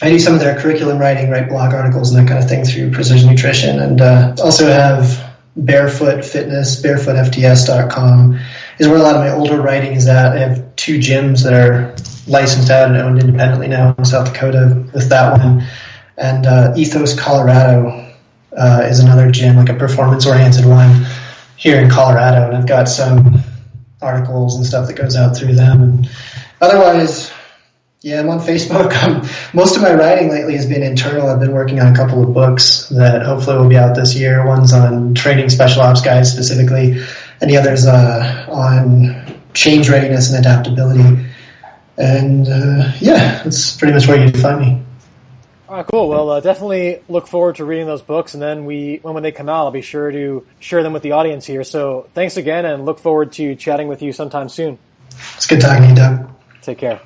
I do some of their curriculum writing, write blog articles and that kind of thing through Precision Nutrition, and also have Barefoot Fitness, barefootfts.com is where a lot of my older writing is at. I have 2 gyms that are licensed out and owned independently now in South Dakota with that one. And Ethos Colorado is another gym, like a performance-oriented one here in Colorado. And I've got some articles and stuff that goes out through them. And otherwise, yeah, I'm on Facebook. Most of my writing lately has been internal. I've been working on a couple of books that hopefully will be out this year. One's on training special ops guys specifically, and the other's on change readiness and adaptability. And yeah, that's pretty much where you can find me. All right, cool. Well, definitely look forward to reading those books, and then when they come out, I'll be sure to share them with the audience here. So thanks again, and look forward to chatting with you sometime soon. It's good talking to you, Doug. Take care.